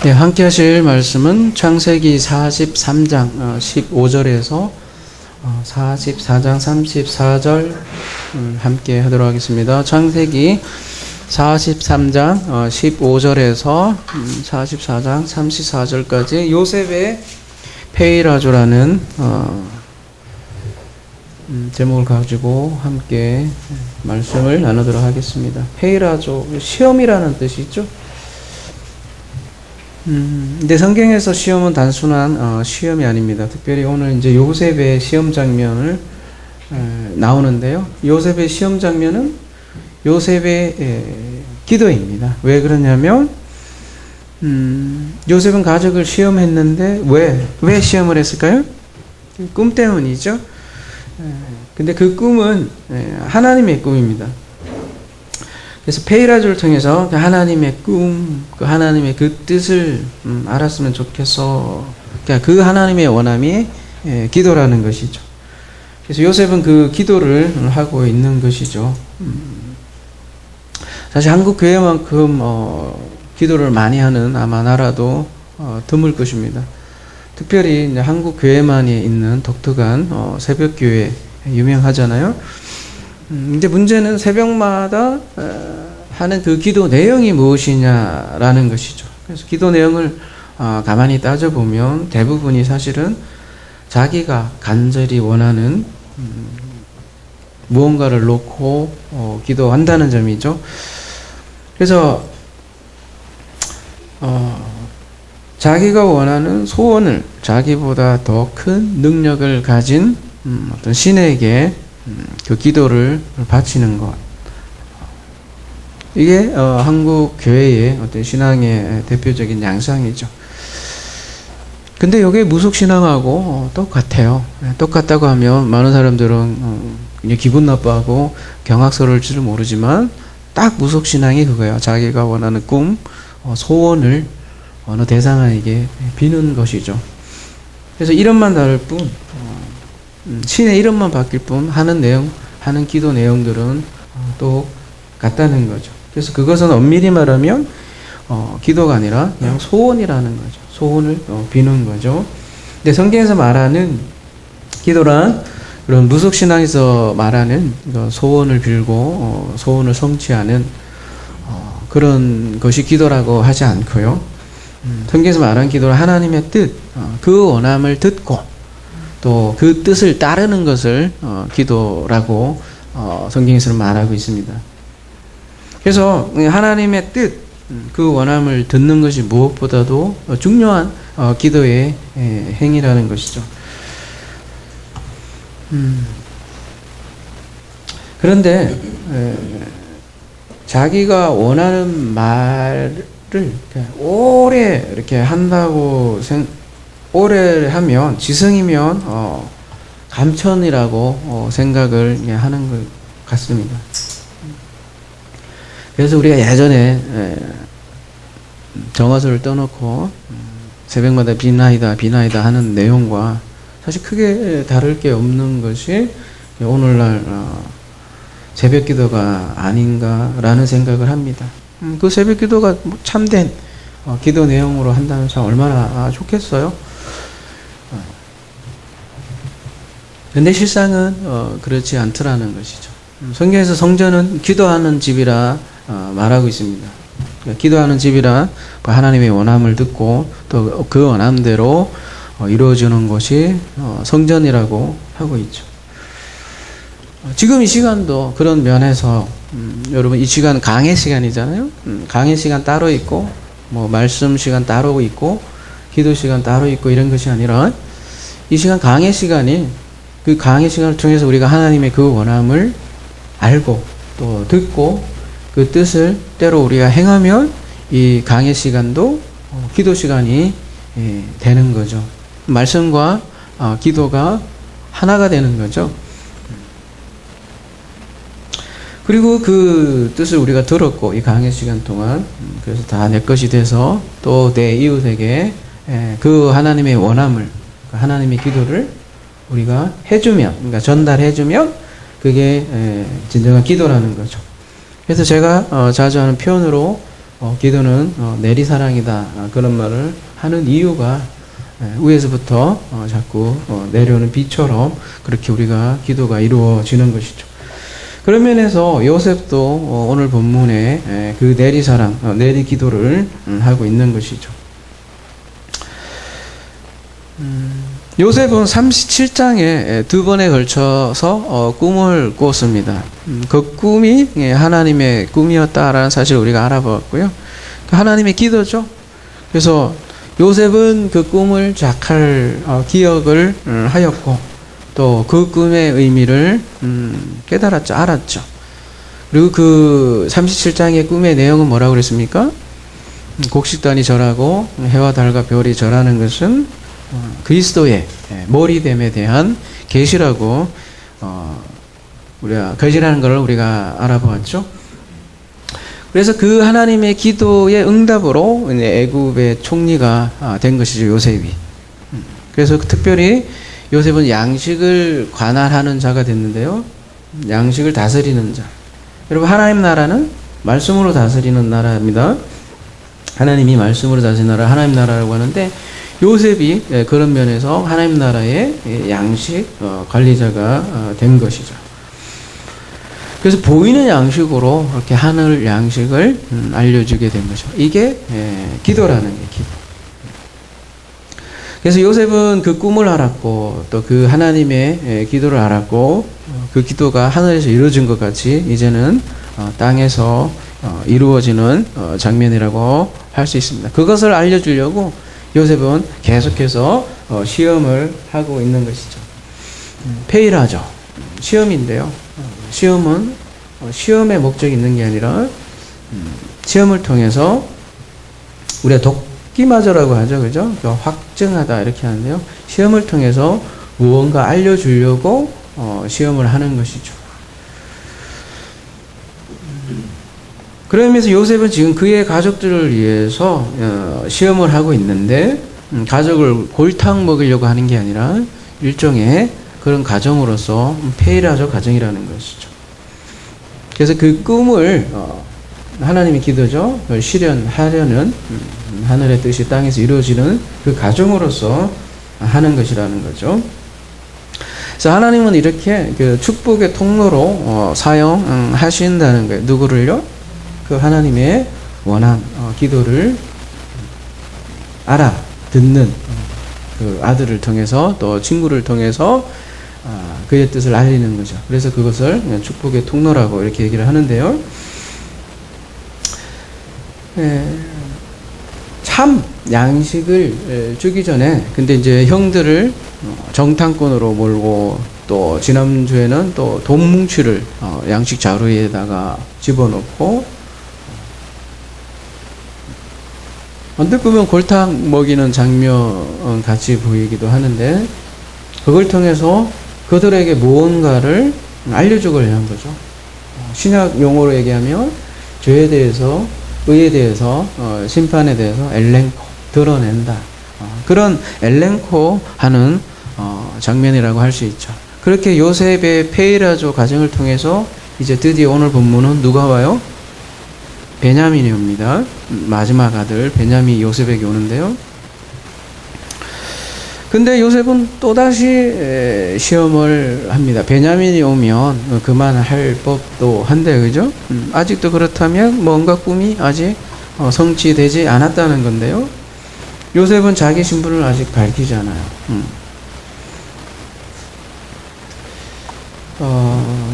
네, 함께 하실 말씀은 창세기 43장 15절에서 44장 34절 함께 하도록 하겠습니다. 창세기 43장 15절에서 44장 34절까지 요셉의 페이라조라는 제목을 가지고 함께 말씀을 나누도록 하겠습니다. 페이라조, 시험이라는 뜻이 있죠. 근데 성경에서 시험은 단순한 시험이 아닙니다. 특별히 오늘 이제 요셉의 시험 장면을 나오는데요. 요셉의 시험 장면은 요셉의 기도입니다. 왜 그러냐면 요셉은 가족을 시험했는데 왜 시험을 했을까요? 꿈 때문이죠. 근데 그 꿈은 하나님의 꿈입니다. 그래서 페이라조를 통해서 하나님의 꿈, 그 하나님의 그 뜻을 알았으면 좋겠어. 그러니까 그 하나님의 원함이 기도라는 것이죠. 그래서 요셉은 그 기도를 하고 있는 것이죠. 사실 한국 교회만큼 기도를 많이 하는 아마 나라도 드물 것입니다. 특별히 이제 한국 교회만이 있는 독특한 새벽 교회 유명하잖아요. 근데 문제는 새벽마다 하는 그 기도 내용이 무엇이냐라는 것이죠. 그래서 기도 내용을 가만히 따져보면 대부분이 사실은 자기가 간절히 원하는 무언가를 놓고 기도한다는 점이죠. 그래서 자기가 원하는 소원을 자기보다 더 큰 능력을 가진 어떤 신에게 그 기도를 바치는 것. 이게 한국 교회의 어떤 신앙의 대표적인 양상이죠. 근데 이게 무속신앙하고 똑같아요. 똑같다고 하면 많은 사람들은 이제 기분 나빠하고 경악스러울지를 모르지만 딱 무속신앙이 그거예요. 자기가 원하는 꿈, 소원을 어느 대상에게 비는 것이죠. 그래서 이름만 다를 뿐 신의 이름만 바뀔 뿐 하는 내용, 하는 기도 내용들은 또 같다는 거죠. 그래서 그것은 엄밀히 말하면 기도가 아니라 그냥 소원이라는 거죠. 소원을 비는 거죠. 근데 성경에서 말하는 기도란 그런 무속신앙에서 말하는 소원을 빌고 소원을 성취하는 그런 것이 기도라고 하지 않고요. 성경에서 말하는 기도는 하나님의 뜻, 그 원함을 듣고 또 그 뜻을 따르는 것을 기도라고 성경에서는 말하고 있습니다. 그래서 하나님의 뜻, 그 원함을 듣는 것이 무엇보다도 중요한 기도의 행위라는 것이죠. 그런데 자기가 원하는 말을 오래 이렇게 한다고 오래 하면 지성이면 감천이라고 생각을 하는 것 같습니다. 그래서 우리가 예전에 정화수를 떠놓고 새벽마다 비나이다 비나이다 하는 내용과 사실 크게 다를 게 없는 것이 오늘날 새벽 기도가 아닌가라는 생각을 합니다. 그 새벽 기도가 참된 기도 내용으로 한다면 참 얼마나 좋겠어요. 근데 실상은 그렇지 않더라는 것이죠. 성경에서 성전은 기도하는 집이라 말하고 있습니다. 그러니까 기도하는 집이라 하나님의 원함을 듣고 또 그 원함대로 이루어지는 것이 성전이라고 하고 있죠. 지금 이 시간도 그런 면에서 여러분 이 시간 강의 시간이잖아요. 강의 시간 따로 있고 뭐 말씀 시간 따로 있고 기도 시간 따로 있고 이런 것이 아니라 이 시간 강의 시간이 그 강의 시간을 통해서 우리가 하나님의 그 원함을 알고 또 듣고 그 뜻을 때로 우리가 행하면 이 강의 시간도 기도 시간이 되는 거죠. 말씀과 기도가 하나가 되는 거죠. 그리고 그 뜻을 우리가 들었고 이 강의 시간 동안 그래서 다 내 것이 돼서 또 내 이웃에게 그 하나님의 원함을 하나님의 기도를 우리가 해주면, 그러니까 전달해주면 그게 진정한 기도라는 거죠. 그래서 제가 자주 하는 표현으로 기도는 내리사랑이다. 그런 말을 하는 이유가 위에서부터 자꾸 내려오는 비처럼 그렇게 우리가 기도가 이루어지는 것이죠. 그런 면에서 요셉도 오늘 본문에 그 내리사랑, 내리기도를 하고 있는 것이죠. 요셉은 37장에 두 번에 걸쳐서 꿈을 꿨습니다. 그 꿈이 하나님의 꿈이었다라는 사실을 우리가 알아보았고요. 하나님의 기도죠. 그래서 요셉은 그 꿈을 잘 기억을 하였고 또 그 꿈의 의미를 깨달았죠. 알았죠. 그리고 그 37장의 꿈의 내용은 뭐라고 그랬습니까? 곡식단이 절하고 해와 달과 별이 절하는 것은 그리스도의 머리됨에 대한 계시라고 우리가 계시라는 걸 우리가 알아보았죠. 그래서 그 하나님의 기도의 응답으로 애굽의 총리가 된 것이죠. 요셉이. 그래서 특별히 요셉은 양식을 관할하는 자가 됐는데요. 양식을 다스리는 자. 여러분, 하나님 나라는 말씀으로 다스리는 나라입니다. 하나님이 말씀으로 다스리는 나라, 하나님 나라라고 하는데 요셉이 그런 면에서 하나님 나라의 양식 관리자가 된 것이죠. 그래서 보이는 양식으로 이렇게 하늘 양식을 알려주게 된 거죠. 이게 기도라는 게 기도. 그래서 요셉은 그 꿈을 알았고 또 그 하나님의 기도를 알았고 그 기도가 하늘에서 이루어진 것 같이 이제는 땅에서 이루어지는 장면이라고 할 수 있습니다. 그것을 알려주려고 요셉은 계속해서 시험을 하고 있는 것이죠. 페이라죠. 시험인데요. 시험은 시험의 목적이 있는 게 아니라 시험을 통해서 우리가 독기마저라고 하죠. 그죠? 확증하다 이렇게 하는데요. 시험을 통해서 무언가 알려주려고 시험을 하는 것이죠. 그러면서 요셉은 지금 그의 가족들을 위해서 시험을 하고 있는데 가족을 골탕 먹이려고 하는 게 아니라 일종의 그런 가정으로서 페이라죠. 가정이라는 것이죠. 그래서 그 꿈을 하나님의 기도죠. 그걸 실현하려는 하늘의 뜻이 땅에서 이루어지는 그 가정으로서 하는 것이라는 거죠. 그래서 하나님은 이렇게 그 축복의 통로로 사용하신다는 거예요. 누구를요? 그 하나님의 원한 기도를 알아듣는 그 아들을 통해서 또 친구를 통해서 그의 뜻을 알리는 거죠. 그래서 그것을 축복의 통로라고 이렇게 얘기를 하는데요. 참 양식을 주기 전에 근데 이제 형들을 정탐꾼으로 몰고 또 지난주에는 또 돈 뭉치를 양식 자루에다가 집어넣고 언뜻 보면 골탕 먹이는 장면 같이 보이기도 하는데 그걸 통해서 그들에게 무언가를 알려주고 하는 거죠. 신약 용어로 얘기하면 죄에 대해서, 의에 대해서, 심판에 대해서 엘렌코, 드러낸다. 그런 엘렌코 하는 장면이라고 할 수 있죠. 그렇게 요셉의 페이라조 가정을 통해서 이제 드디어 오늘 본문은 누가 와요? 베냐민이 옵니다. 마지막 아들 베냐민이 요셉에게 오는데요. 근데 요셉은 또다시 시험을 합니다. 베냐민이 오면 그만할 법도 한데, 그죠? 아직도 그렇다면 뭔가 꿈이 아직 성취되지 않았다는 건데요. 요셉은 자기 신분을 아직 밝히지 않아요.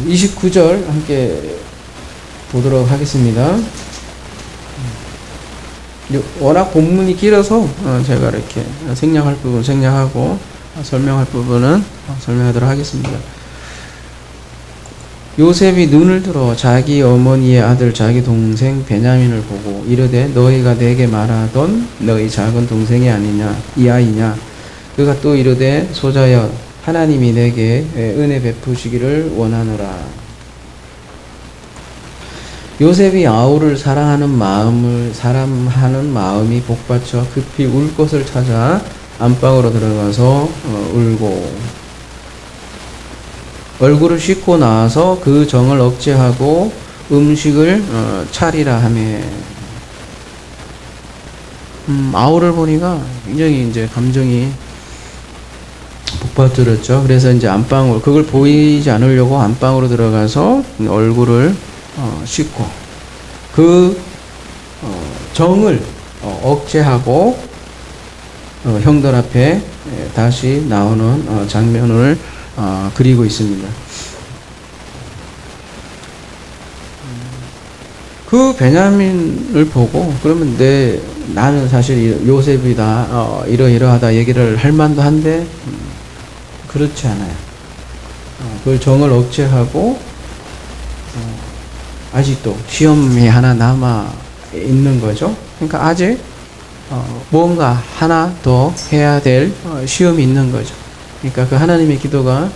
29절 함께 보도록 하겠습니다. 워낙 본문이 길어서 제가 이렇게 생략할 부분 생략하고 설명할 부분은 설명하도록 하겠습니다. 요셉이 눈을 들어 자기 어머니의 아들 자기 동생 베냐민을 보고 이르되 너희가 내게 말하던 너희 작은 동생이 아니냐 이 아이냐. 그가 또 이르되 소자여 하나님이 내게 은혜 베푸시기를 원하노라. 요셉이 아우를 사랑하는 마음이 복받쳐 급히 울 곳을 찾아 안방으로 들어가서 울고 얼굴을 씻고 나와서 그 정을 억제하고 음식을 차리라 하매. 아우를 보니까 굉장히 이제 감정이 복받들었죠. 그래서 이제 안방으로, 그걸 보이지 않으려고 안방으로 들어가서 얼굴을 씻고 그 정을 억제하고 형들 앞에 다시 나오는 장면을 그리고 있습니다. 그 베냐민을 보고 그러면 나는 사실 요셉이다 이러이러하다 얘기를 할 만도 한데 그렇지 않아요. 그걸 정을 억제하고 아직도 시험이 하나 남아 있는 거죠. 그러니까 아직 뭔가 하나 더 해야 될 시험이 있는 거죠. 그러니까 그 하나님의 기도가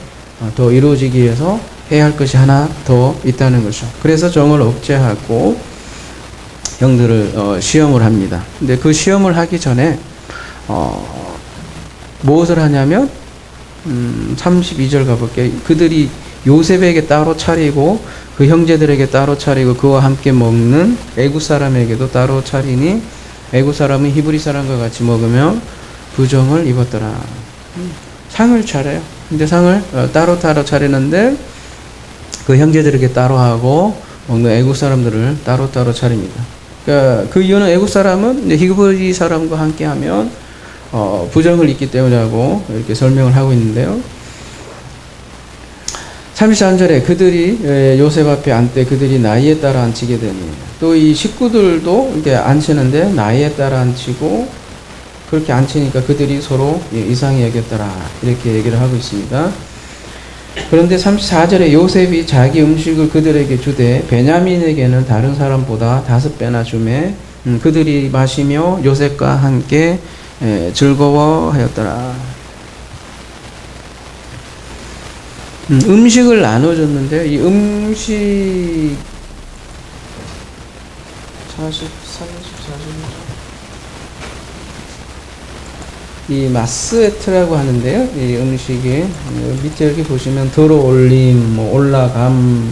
더 이루어지기 위해서 해야 할 것이 하나 더 있다는 거죠. 그래서 정을 억제하고 형들을 시험을 합니다. 근데 그 시험을 하기 전에 무엇을 하냐면 32절 가볼게요. 그들이 요셉에게 따로 차리고 그 형제들에게 따로 차리고 그와 함께 먹는 애굽 사람에게도 따로 차리니 애굽 사람은 히브리 사람과 같이 먹으며 부정을 입었더라. 상을 차려요. 근데 상을 따로 차리는데 그 형제들에게 따로 하고 먹는 애굽 사람들을 따로 차립니다. 그러니까 그 이유는 애굽 사람은 히브리 사람과 함께하면 부정을 입기 때문이라고 이렇게 설명을 하고 있는데요. 33절에 그들이 요셉 앞에 앉되 그들이 나이에 따라 앉히게 되니 또 이 식구들도 이렇게 앉히는데 나이에 따라 앉히고 그렇게 앉히니까 그들이 서로 이상히 여겼더라 이렇게 얘기를 하고 있습니다. 그런데 34절에 요셉이 자기 음식을 그들에게 주되 베냐민에게는 다른 사람보다 5배나 주매 그들이 마시며 요셉과 함께 즐거워하였더라. 음식을 나눠줬는데 이 음식 44절 이 마스에트라고 하는데요. 이 음식이 밑에 이렇게 보시면 들어올림, 올라감,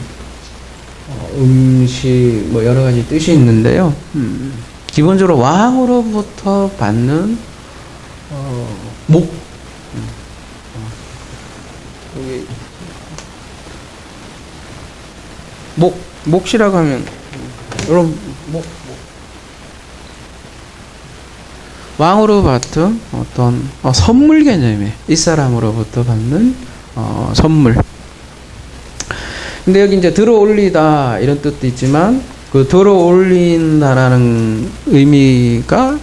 음식 여러 가지 뜻이 있는데요. 기본적으로 왕으로부터 받는 몫이라고 하면 여러분 왕으로 받은 어떤 선물 개념이에요. 이 사람으로부터 받는 선물. 근데 여기 이제 들어올리다 이런 뜻도 있지만 그 들어올린다라는 의미가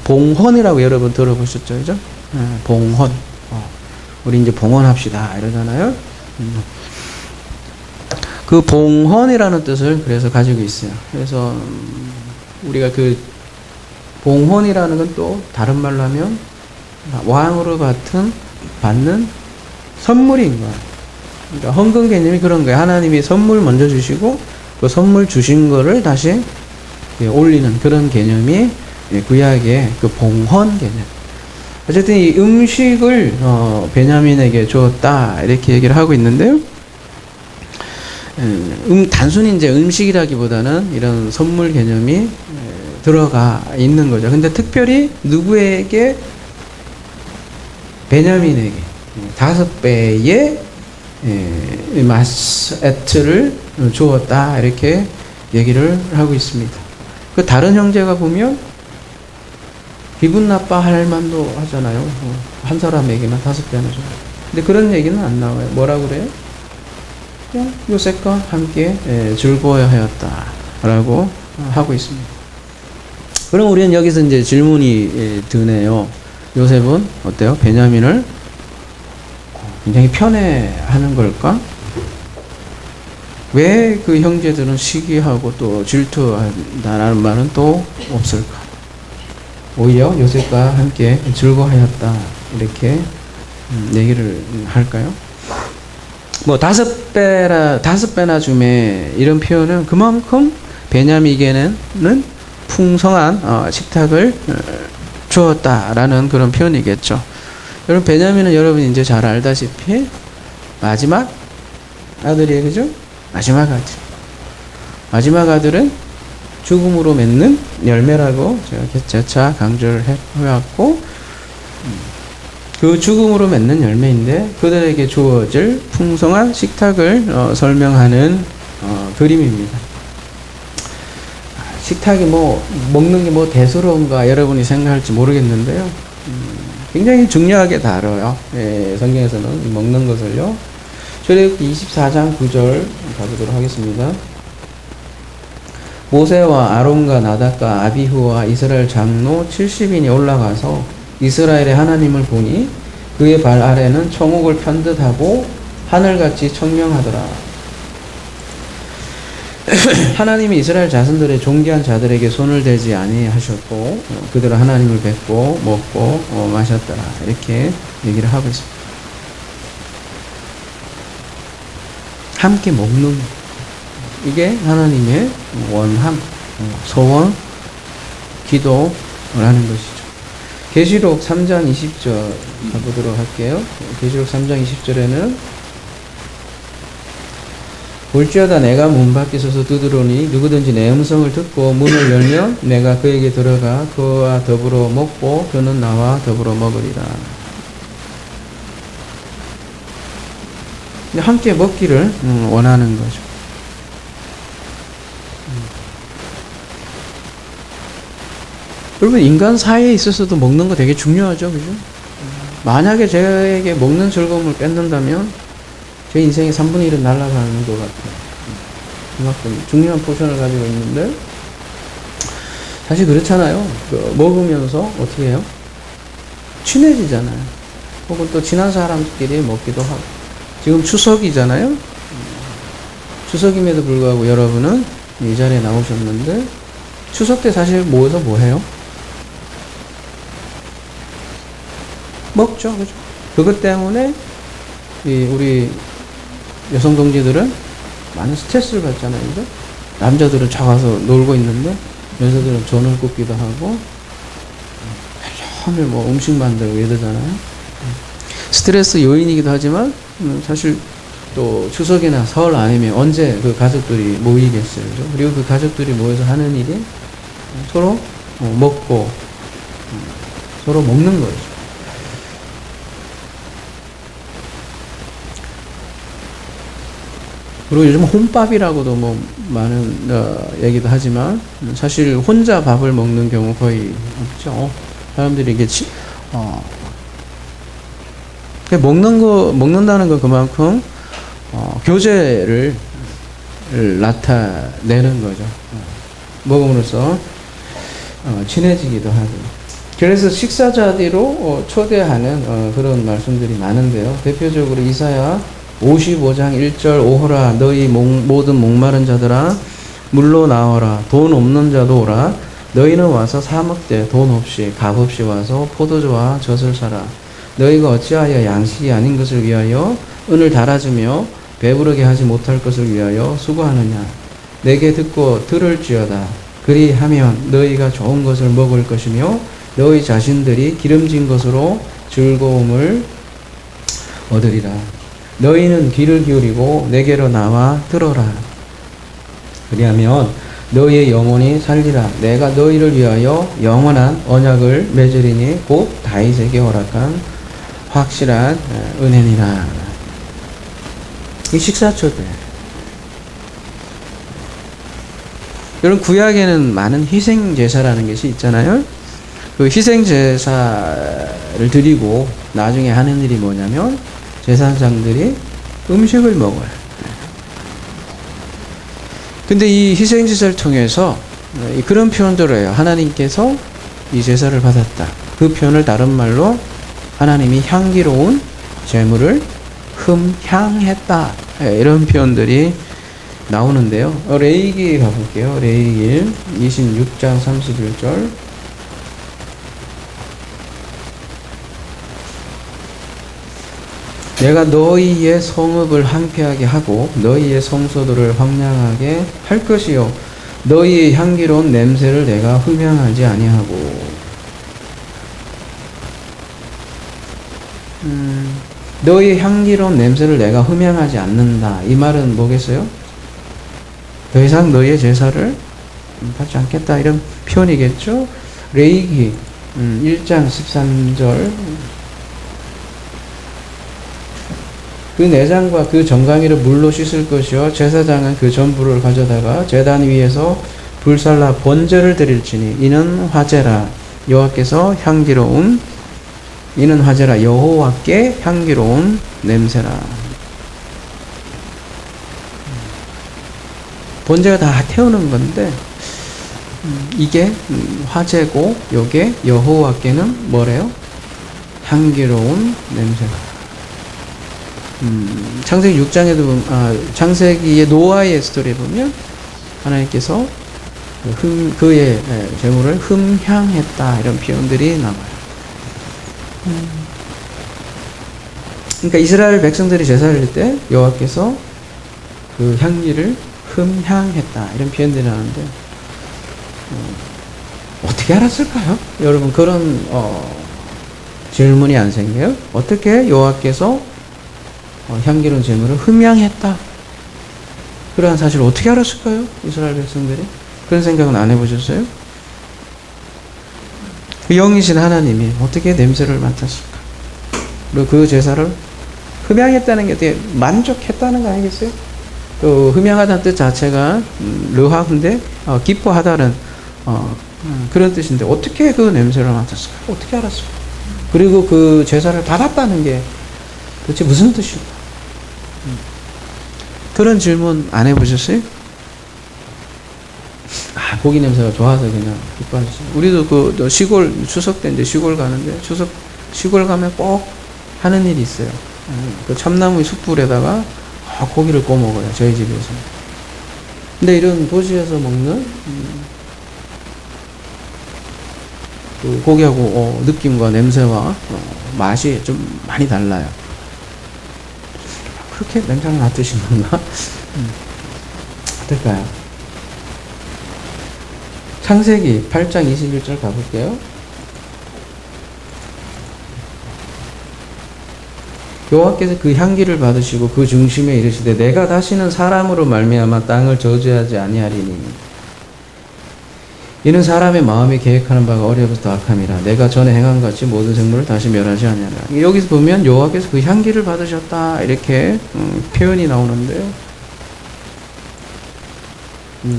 봉헌이라고 여러분 들어보셨죠, 그죠? 봉헌. 우리 이제 봉헌합시다 이러잖아요. 그 봉헌이라는 뜻을 그래서 가지고 있어요. 그래서 우리가 그 봉헌이라는 건 또 다른 말로 하면 왕으로 받는 선물인 거야. 그러니까 헌금 개념이 그런 거예요. 하나님이 선물 먼저 주시고 그 선물 주신 거를 다시 올리는 그런 개념이 구약의 그 봉헌 개념. 어쨌든 이 음식을 베냐민에게 주었다 이렇게 얘기를 하고 있는데요. 단순히 이제 음식이라기보다는 이런 선물 개념이 들어가 있는 거죠. 근데 특별히 누구에게? 베냐민에게 5배의 마스에트를 주었다 이렇게 얘기를 하고 있습니다. 그 다른 형제가 보면 기분 나빠할 만도 하잖아요. 한 사람에게만 5배나 줘요. 근데 그런 얘기는 안 나와요. 뭐라고 그래요? 그냥 요셉과 함께 즐거워하였다라고 하고 있습니다. 그럼 우리는 여기서 이제 질문이 드네요. 요셉은 어때요? 베냐민을 굉장히 편애하는 걸까? 왜 그 형제들은 시기하고 또 질투한다라는 말은 또 없을까? 오히려 요셉과 함께 즐거워하였다 이렇게 얘기를 할까요? 5배나 주매 이런 표현은 그만큼 베냐민에게는 풍성한 식탁을 주었다라는 그런 표현이겠죠. 여러분 베냐민은 여러분 이제 잘 알다시피 마지막 아들이에요, 그죠? 마지막 아들은 죽음으로 맺는 열매라고 제가 재차 강조를 해왔고, 그 죽음으로 맺는 열매인데 그들에게 주어질 풍성한 식탁을 설명하는 그림입니다. 식탁이 뭐 먹는 게 뭐 대수로운가 여러분이 생각할지 모르겠는데요. 굉장히 중요하게 다뤄요. 예, 성경에서는 먹는 것을요. 출애굽기 24장 9절 가보도록 하겠습니다. 모세와 아론과 나답과 아비후와 이스라엘 장로 70인이 올라가서 이스라엘의 하나님을 보니 그의 발 아래는 청옥을 편듯하고 하늘같이 청명하더라. 하나님이 이스라엘 자손들의 존귀한 자들에게 손을 대지 아니하셨고 그들은 하나님을 뵙고 먹고 마셨더라. 이렇게 얘기를 하고 있습니다. 함께 먹는, 이게 하나님의 원함, 소원, 기도라는 것이죠. 계시록 3장 20절 가보도록 할게요. 계시록 3장 20절에는 볼지어다 내가 문 밖에 서서 두드러니 누구든지 내 음성을 듣고 문을 열면 내가 그에게 들어가 그와 더불어 먹고 그는 나와 더불어 먹으리라. 함께 먹기를 원하는 거죠. 여러분, 인간 사이에 있어서도 먹는 거 되게 중요하죠, 그죠? 만약에 저에게 먹는 즐거움을 뺏는다면 제 인생의 3분의 1은 날아가는 것 같아요. 그만큼 중요한 포션을 가지고 있는데, 사실 그렇잖아요. 먹으면서 어떻게 해요? 친해지잖아요. 혹은 또 친한 사람끼리 먹기도 하고. 지금 추석이잖아요. 추석임에도 불구하고 여러분은 이 자리에 나오셨는데, 추석 때 사실 모여서 뭐 해요? 먹죠, 그죠? 그것 때문에 우리 여성 동지들은 많은 스트레스를 받잖아요, 그죠? 남자들은 작아서 놀고 있는데 여자들은 전을 굽기도 하고 하늘 뭐 음식 만들고 이러잖아요. 스트레스 요인이기도 하지만 사실 또 추석이나 설 아니면 언제 그 가족들이 모이겠어요, 그죠? 그리고 그 가족들이 모여서 하는 일이 서로 먹고 서로 먹는 거죠. 그리고 요즘 혼밥이라고도 뭐 많은 얘기도 하지만 사실 혼자 밥을 먹는 경우 거의 없죠. 사람들이 이게 먹는다는 건 그만큼 교제를 나타내는 거죠. 먹음으로써 친해지기도 하고. 그래서 식사 자리로 초대하는 그런 말씀들이 많은데요. 대표적으로 이사야 55장 1절 오호라 너희 모든 목마른 자들아 물로 나와라 돈 없는 자도 오라 너희는 와서 사 먹되 돈 없이 값 없이 와서 포도주와 젖을 사라 너희가 어찌하여 양식이 아닌 것을 위하여 은을 달아주며 배부르게 하지 못할 것을 위하여 수고하느냐 내게 듣고 들을지어다 그리하면 너희가 좋은 것을 먹을 것이며 너희 자신들이 기름진 것으로 즐거움을 얻으리라 너희는 귀를 기울이고 내게로 나와 들어라. 그리하면 너희의 영혼이 살리라. 내가 너희를 위하여 영원한 언약을 맺으리니 곧 다윗에게 허락한 확실한 은혜니라. 이 식사초대. 여러분 구약에는 많은 희생제사라는 것이 있잖아요. 그 희생제사를 드리고 나중에 하는 일이 뭐냐면 제사장들이 음식을 먹어요. 근데 이 희생제사를 통해서 그런 표현들을 해요. 하나님께서 이 제사를 받았다. 그 표현을 다른 말로 하나님이 향기로운 제물을 흠향했다. 이런 표현들이 나오는데요. 레위기 가볼게요. 레위기 26장 31절. 내가 너희의 성읍을 황폐하게 하고 너희의 성소들을 황량하게 할 것이요 너희의 향기로운 냄새를 내가 흠향하지 아니하고 너희의 향기로운 냄새를 내가 흠향하지 않는다. 이 말은 뭐겠어요? 더 이상 너희의 제사를 받지 않겠다 이런 표현이겠죠. 레위기 1장 13절 그 내장과 그 정강이를 물로 씻을 것이요 제사장은 그 전부를 가져다가 제단 위에서 불살라 번제를 드릴지니 이는 화제라 여호와께 향기로운 냄새라. 번제가 다 태우는 건데 이게 화제고 요게 여호와께는 뭐래요? 향기로운 냄새가. 창세기 6장에도 창세기의 노아의 스토리에 보면 하나님께서 그의 제물을 흠향했다 이런 표현들이 나와요. 그러니까 이스라엘 백성들이 제사를 드릴 때 여호와께서 그 향기를 흠향했다 이런 표현들이 나오는데 어떻게 알았을까요? 여러분 그런 질문이 안 생겨요? 어떻게 여호와께서 향기로운 제물을 흠향했다 그러한 사실을 어떻게 알았을까요? 이스라엘 백성들이 그런 생각은 안 해보셨어요? 그 영이신 하나님이 어떻게 냄새를 맡았을까? 그리고 그 제사를 흠향했다는 게 되게 만족했다는 거 아니겠어요? 또 흠향하다는 뜻 자체가 르하인데 기뻐하다는 그런 뜻인데 어떻게 그 냄새를 맡았을까? 어떻게 알았을까? 그리고 그 제사를 받았다는 게 도대체 무슨 뜻일까? 그런 질문 안 해보셨어요? 고기 냄새가 좋아서 그냥 기뻐하시죠. 우리도 그 시골 추석 때 이제 시골 가는데 시골 가면 꼭 하는 일이 있어요. 그 참나무 숯불에다가 고기를 구워 먹어요. 저희 집에서. 근데 이런 도시에서 먹는 그 고기하고 느낌과 냄새와 맛이 좀 많이 달라요. 그렇게 냄새가 맡으신 건가? 어떨까요? 창세기 8장 21절 가볼게요. 여호와께서 그 향기를 받으시고 그 중심에 이르시되 내가 다시는 사람으로 말미암아 땅을 저주하지 아니하리니 이는 사람의 마음이 계획하는 바가 어려워서 악함이라 내가 전에 행한 같이 모든 생물을 다시 멸하지 아니하리라. 여기서 보면 여호와께서 그 향기를 받으셨다 이렇게 표현이 나오는데요.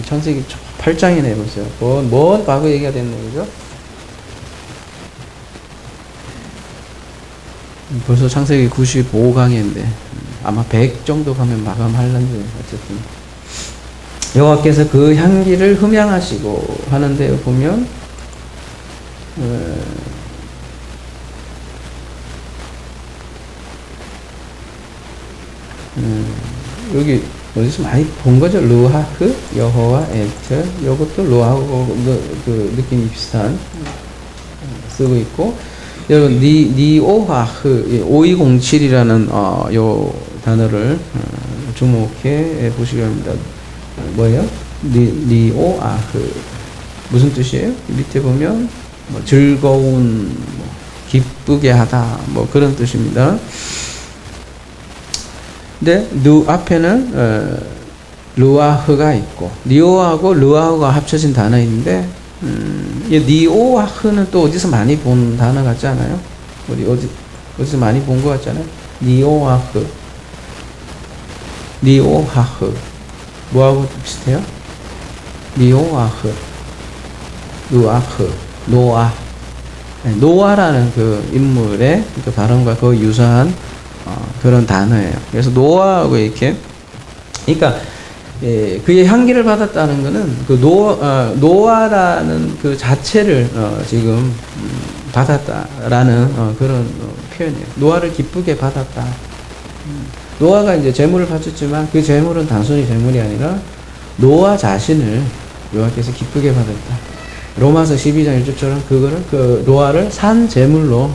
창세기 8장이네 해보세요. 먼 과거 얘기가 됐네, 그죠? 벌써 창세기 95강인데 아마 100 정도 가면 마감하려는데 어쨌든 여호와께서 그 향기를 흠향하시고 하는데 보면 여기 어디서 많이 본 거죠? 루하흐, 여호와, 에트. 이것도 루하하고 그 느낌이 비슷한 쓰고 있고, 여러분 니오하흐 5207이라는 요 단어를 주목해 보시기 바랍니다. 뭐예요? 니오아흐 무슨 뜻이에요? 밑에 보면 뭐 즐거운, 뭐 기쁘게 하다, 뭐 그런 뜻입니다. 근데 앞에는 르아흐가 있고 니오하고 르아흐가 합쳐진 단어인데 이 니오하흐는 또 어디서 많이 본 단어 같지 않아요? 우리 어디서 많이 본 것 같잖아요. 니오하흐 뭐하고 비슷해요? 니오아흐 르아흐 노아라는 그 인물의 그 발음과 거의 유사한 그런 단어예요. 그래서 노아하고 이렇게, 그러니까 그의 향기를 받았다는 것은 그 노아라는 그 자체를 지금 받았다라는 그런 표현이에요. 노아를 기쁘게 받았다. 노아가 이제 재물을 바쳤지만 그 재물은 단순히 재물이 아니라 노아 자신을 여호와께서 기쁘게 받았다. 로마서 12장 1절처럼 그거를 그 노아를 산 재물로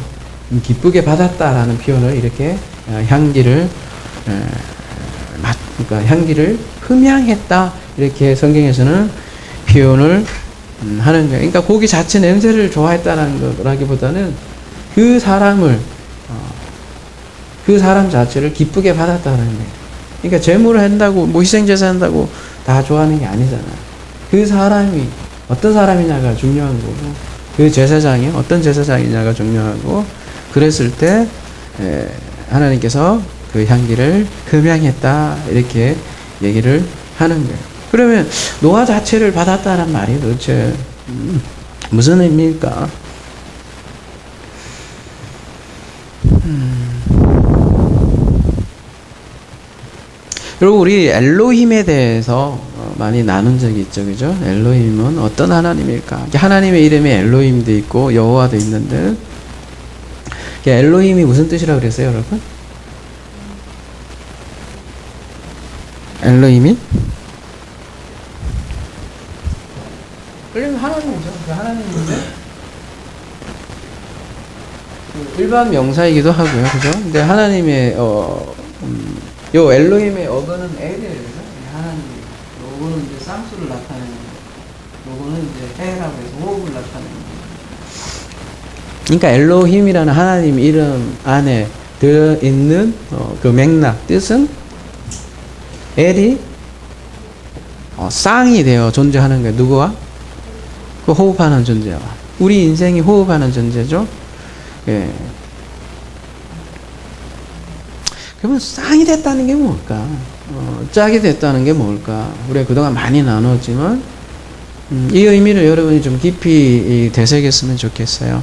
기쁘게 받았다라는 표현을 이렇게 향기를 그러니까 향기를 흠향했다 이렇게 성경에서는 표현을 하는 거예요. 그러니까 고기 자체 냄새를 좋아했다는 거라기보다는 그 사람을 그 사람 자체를 기쁘게 받았다는 거예요. 그러니까 제물을 한다고 뭐 희생제사 한다고 다 좋아하는 게 아니잖아요. 그 사람이 어떤 사람이냐가 중요한 거고, 그 제사장이 어떤 제사장이냐가 중요하고, 그랬을 때 하나님께서 그 향기를 흠양했다 이렇게 얘기를 하는 거예요. 그러면 노아 자체를 받았다는 말이 도대체 무슨 의미일까? 여러분, 우리 엘로힘에 대해서 많이 나눈 적이 있죠, 그죠? 엘로힘은 어떤 하나님일까? 하나님의 이름이 엘로힘도 있고 여호와도 있는데, 엘로힘이 무슨 뜻이라고 그랬어요, 여러분? 엘로힘이? 그러면 하나님이죠. 하나님인데 일반 명사이기도 하고요, 그죠? 근데 하나님의 요 엘로힘의 어근은 에르예요, 그죠? 하나님. 요거는 이제 쌍수를 나타내는 거. 요거는 이제 해라고 해서 호흡을 나타내는 거. 그러니까 엘로힘이라는 하나님 이름 안에 들어있는 그 맥락, 뜻은 엘이 쌍이 되어 존재하는 거예요. 누구와? 그 호흡하는 존재와. 우리 인생이 호흡하는 존재죠. 예. 그러면 쌍이 됐다는 게 뭘까? 짝이 됐다는 게 뭘까? 우리가 그동안 많이 나눴지만 이 의미를 여러분이 좀 깊이 되새겼으면 좋겠어요.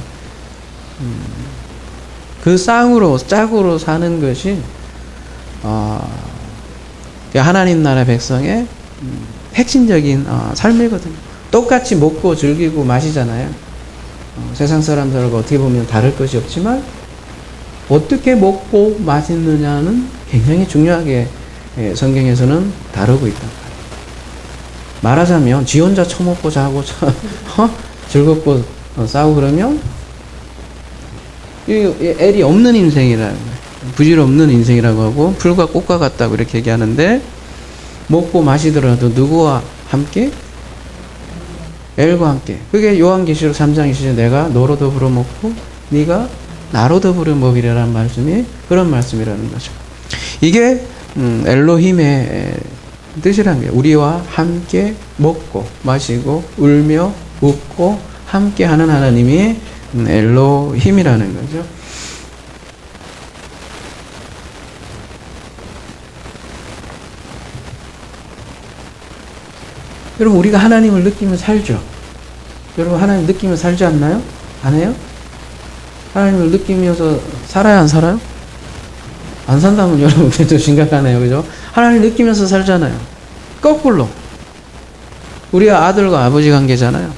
그 쌍으로 짝으로 사는 것이 하나님 나라 백성의 핵심적인 삶이거든요. 똑같이 먹고 즐기고 마시잖아요. 세상 사람들과 어떻게 보면 다를 것이 없지만 어떻게 먹고 마시느냐는 굉장히 중요하게 성경에서는 다루고 있다. 말하자면 지 혼자 처먹고 자고 즐겁고 싸우고 그러면 엘이 없는 인생이라고, 부질없는 인생이라고 하고 풀과 꽃과 같다고 이렇게 얘기하는데, 먹고 마시더라도 누구와 함께? 엘과 함께. 그게 요한계시록 3장 20절에 내가 너로 더불어 먹고 네가 나로 더불어 먹이라는 말씀이 그런 말씀이라는 거죠. 이게 엘로힘의 뜻이라는 거예요. 우리와 함께 먹고 마시고 울며 웃고 함께 하는 하나님이 엘로힘이라는 거죠. 여러분, 우리가 하나님을 느끼면 살죠. 여러분, 하나님 느끼면 살지 않나요? 안 해요? 하나님을 느끼면서 살아야 안 살아요? 안 산다면 여러분 좀 심각하네요, 그죠? 하나님 느끼면서 살잖아요. 거꾸로 우리가 아들과 아버지 관계잖아요.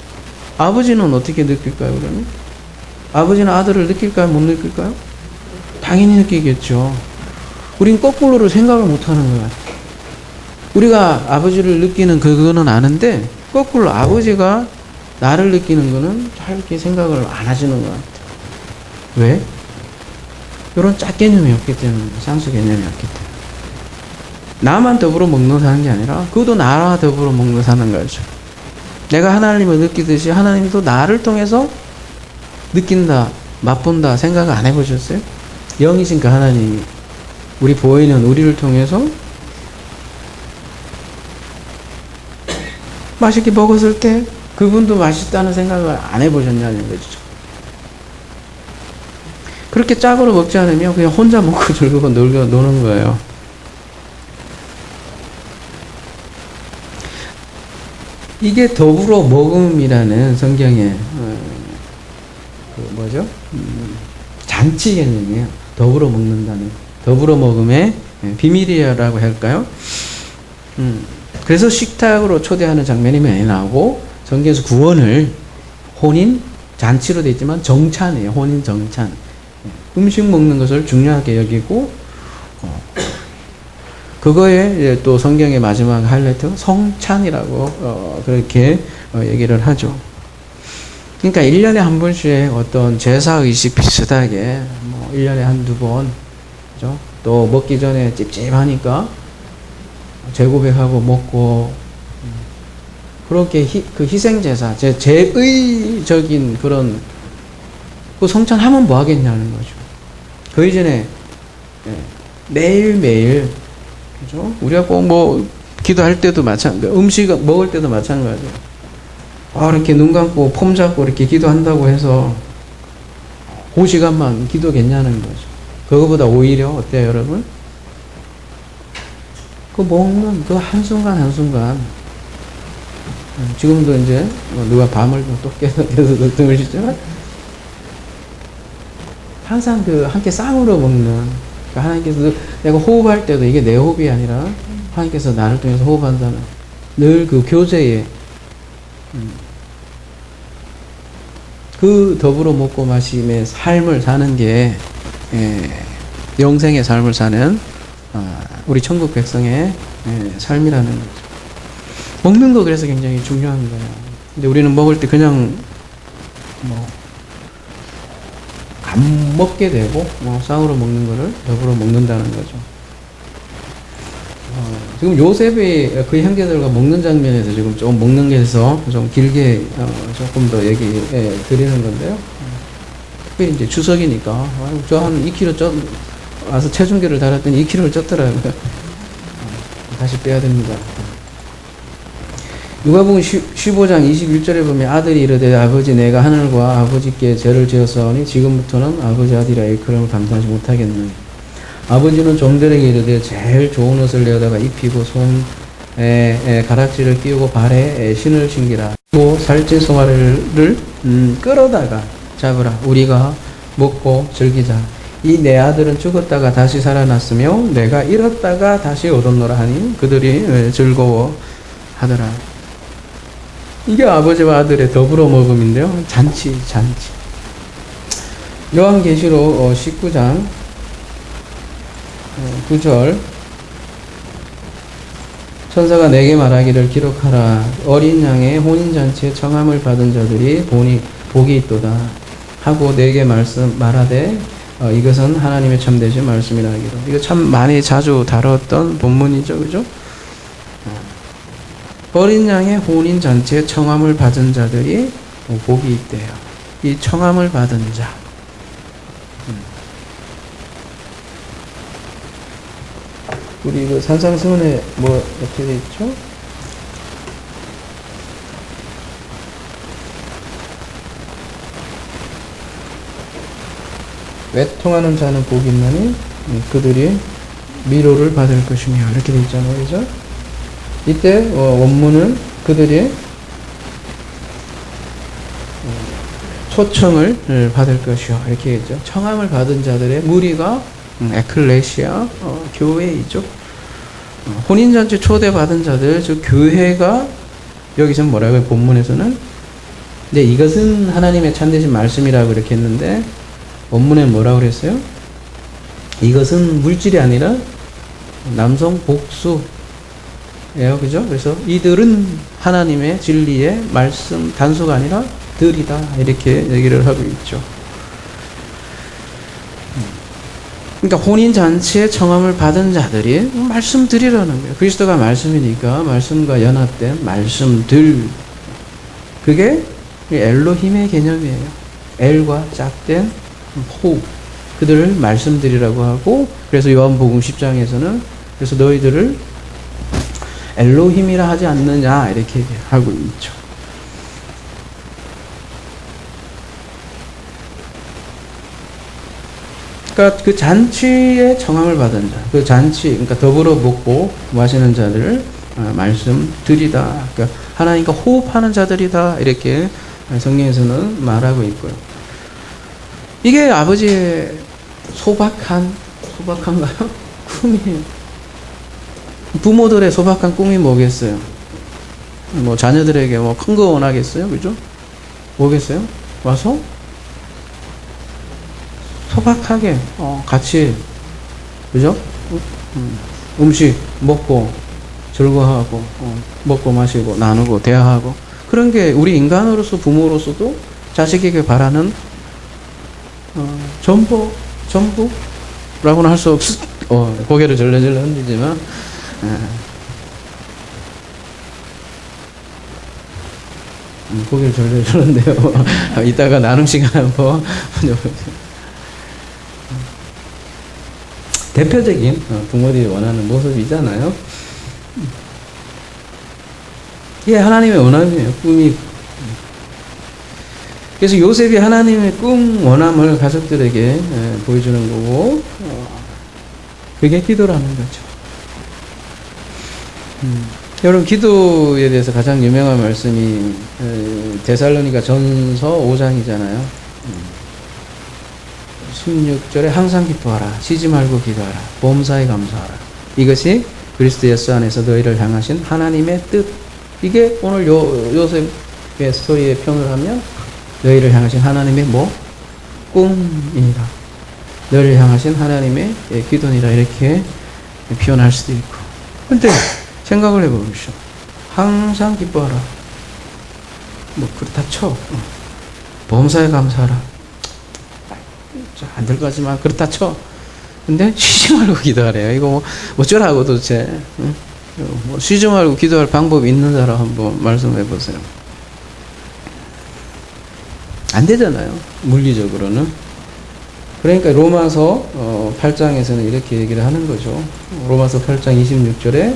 아버지는 어떻게 느낄까요, 그러면? 아버지는 아들을 느낄까요, 못 느낄까요? 당연히 느끼겠죠. 우린 거꾸로를 생각을 못 하는 것 같아요. 우리가 아버지를 느끼는 그거는 아는데, 거꾸로 아버지가 나를 느끼는 거는 잘 이렇게 생각을 안 하시는 것 같아요. 왜? 이런 짝 개념이 없기 때문에, 상수 개념이 없기 때문에. 나만 더불어 먹는 사는 게 아니라, 그도 나와 더불어 먹는 사는 거죠. 내가 하나님을 느끼듯이 하나님도 나를 통해서 느낀다, 맛본다 생각을 안 해보셨어요? 영이신 그 하나님이 우리 보이는 우리를 통해서 맛있게 먹었을 때 그분도 맛있다는 생각을 안 해보셨냐는 거죠. 그렇게 짝으로 먹지 않으면 그냥 혼자 먹고 즐기고 노는 거예요. 이게 더불어 먹음이라는 성경의 잔치 개념이에요. 더불어 먹는다는, 더불어 먹음의 비밀이라고 할까요? 그래서 식탁으로 초대하는 장면이 많이 나오고, 성경에서 구원을 혼인 잔치로 되어 있지만 정찬이에요. 혼인 정찬. 음식 먹는 것을 중요하게 여기고, 그거에 또 성경의 마지막 하이라이트 성찬이라고 그렇게 얘기를 하죠. 그러니까 1년에 한 번씩 어떤 제사의식 비슷하게 1년에 한두 번, 그죠? 또 먹기 전에 찝찝하니까 재고백하고 먹고, 그렇게 그 희생제사, 제의적인 그런, 그 성찬하면 뭐 하겠냐는 거죠. 그 이전에 매일매일, 그죠? 우리가 꼭 기도할 때도 마찬가지, 음식 먹을 때도 마찬가지예요. 이렇게 눈 감고 폼 잡고 이렇게 기도한다고 해서 그 시간만 기도겠냐는 거죠. 그거보다 오히려 어때요, 여러분? 그 먹는 그 한순간 한순간, 지금도 이제 누가 밤을 또 깨서 드시지만 항상 그 함께 쌍으로 먹는, 하나님께서 내가 호흡할 때도 이게 내 호흡이 아니라 하나님께서 나를 통해서 호흡한다는 늘 그 교제에 그 더불어 먹고 마심의 삶을 사는 게 영생의 삶을 사는 우리 천국 백성의 삶이라는 거죠. 먹는 거 그래서 굉장히 중요한 거예요. 근데 우리는 먹을 때 그냥 안 먹게 되고 쌍으로 먹는 거를 더불어 먹는다는 거죠. 지금 요셉이 그 형제들과 먹는 장면에서 지금 좀 먹는 게 있어서 좀 길게 조금 더 얘기 드리는 건데요. 특별히 이제 추석이니까 저 한 2kg 와서 체중계를 달았더니 2kg를 쪘더라고요. 다시 빼야 됩니다. 누가복음 15장 21절에 보면 아들이 이르되 아버지 내가 하늘과 아버지께 죄를 지었사오니 지금부터는 아버지 아들이라 일컬음을 감당하지 못하겠느니 아버지는 종들에게 이르되 제일 좋은 옷을 내어다가 입히고 손에 가락지를 끼우고 발에 신을 신기라. 또 살찐 송아리를 끌어다가 잡으라. 우리가 먹고 즐기자. 이 내 아들은 죽었다가 다시 살아났으며 내가 잃었다가 다시 얻었노라 하니 그들이 즐거워하더라. 이게 아버지와 아들의 더불어 먹음인데요. 잔치. 요한계시록 19장 9절 천사가 내게 말하기를 기록하라. 어린 양의 혼인잔치에 청함을 받은 자들이 복이 있도다 하고 내게 말하되 이것은 하나님의 참되신 말씀이라 하기로. 이거 참 많이 자주 다뤘던 본문이죠. 그죠? 어린 양의 혼인잔치에 청함을 받은 자들이 복이 있대요. 이 청함을 받은 자. 우리 그 산상수훈에 뭐 어떻게 돼 있죠? 외통하는 자는 복이 있나니 그들이 미로를 받을 것이며 이렇게 돼 있잖아요. 그죠? 이때 원문은 그들이 초청을 받을 것이요 이렇게 했죠. 청함을 받은 자들의 무리가 에클레시아 교회이죠. 혼인잔치 초대받은 자들 즉 교회가 여기서 뭐라고요? 본문에서는 근데 이것은 하나님의 참되신 말씀이라고 이렇게 했는데 원문에 뭐라고 그랬어요? 이것은 물질이 아니라 남성 복수예요. 그죠? 그래서 이들은 하나님의 진리의 말씀 단수가 아니라 들이다 이렇게 얘기를 하고 있죠. 그러니까 혼인잔치에 청함을 받은 자들이 말씀 드리라는 거예요. 그리스도가 말씀이니까 말씀과 연합된 말씀들 그게 엘로힘의 개념이에요. 엘과 짝된 호흡 그들을 말씀드리라고 하고 그래서 요한복음 10장에서는 그래서 너희들을 엘로힘이라 하지 않느냐 이렇게 하고 있죠. 그러니까 그 잔치에 청함을 받은 자, 그 잔치, 그러니까 더불어 먹고 마시는 자들을 말씀드리다. 그러니까 하나님과 호흡하는 자들이다. 이렇게 성경에서는 말하고 있고요. 이게 아버지의 소박한가요? 꿈이에요. 부모들의 소박한 꿈이 뭐겠어요? 뭐 자녀들에게 뭐 큰 거 원하겠어요? 그죠? 뭐겠어요? 와서 소박하게 같이 그죠? 음식 먹고 즐거워하고 먹고 마시고 나누고 대화하고 그런 게 우리 인간으로서 부모로서도 자식에게 바라는 전부라고는 할 수 없어. 고개를 절레절레 흔들지만 고개를 절레절레 흔데요. 이따가 나눔 시간 한번 대표적인 부모들이 원하는 모습이잖아요. 이게 하나님의 원함이에요. 꿈이. 그래서 요셉이 하나님의 꿈 원함을 가족들에게 보여주는 거고, 그게 기도라는 거죠. 여러분, 기도에 대해서 가장 유명한 말씀이 데살로니가 전서 5장이잖아요. 16절에 항상 기뻐하라, 쉬지 말고 기도하라, 범사에 감사하라. 이것이 그리스도 예수 안에서 너희를 향하신 하나님의 뜻. 이게 오늘 요셉의 스토리에 표현을 하면 너희를 향하신 하나님의 뭐? 꿈이다. 너희를 향하신 하나님의 기도니라, 이렇게 표현할 수도 있고. 근데 생각을 해보십시오. 항상 기뻐하라. 뭐 그렇다 쳐. 범사에 감사하라. 안 될 것 같지만 그렇다 쳐. 근데 쉬지 말고 기도하래요. 이거 뭐 어쩌라고 도대체. 뭐 쉬지 말고 기도할 방법이 있는 사람 한번 말씀해 보세요. 안 되잖아요. 물리적으로는. 그러니까 로마서 8장에서는 이렇게 얘기를 하는 거죠. 로마서 8장 26절에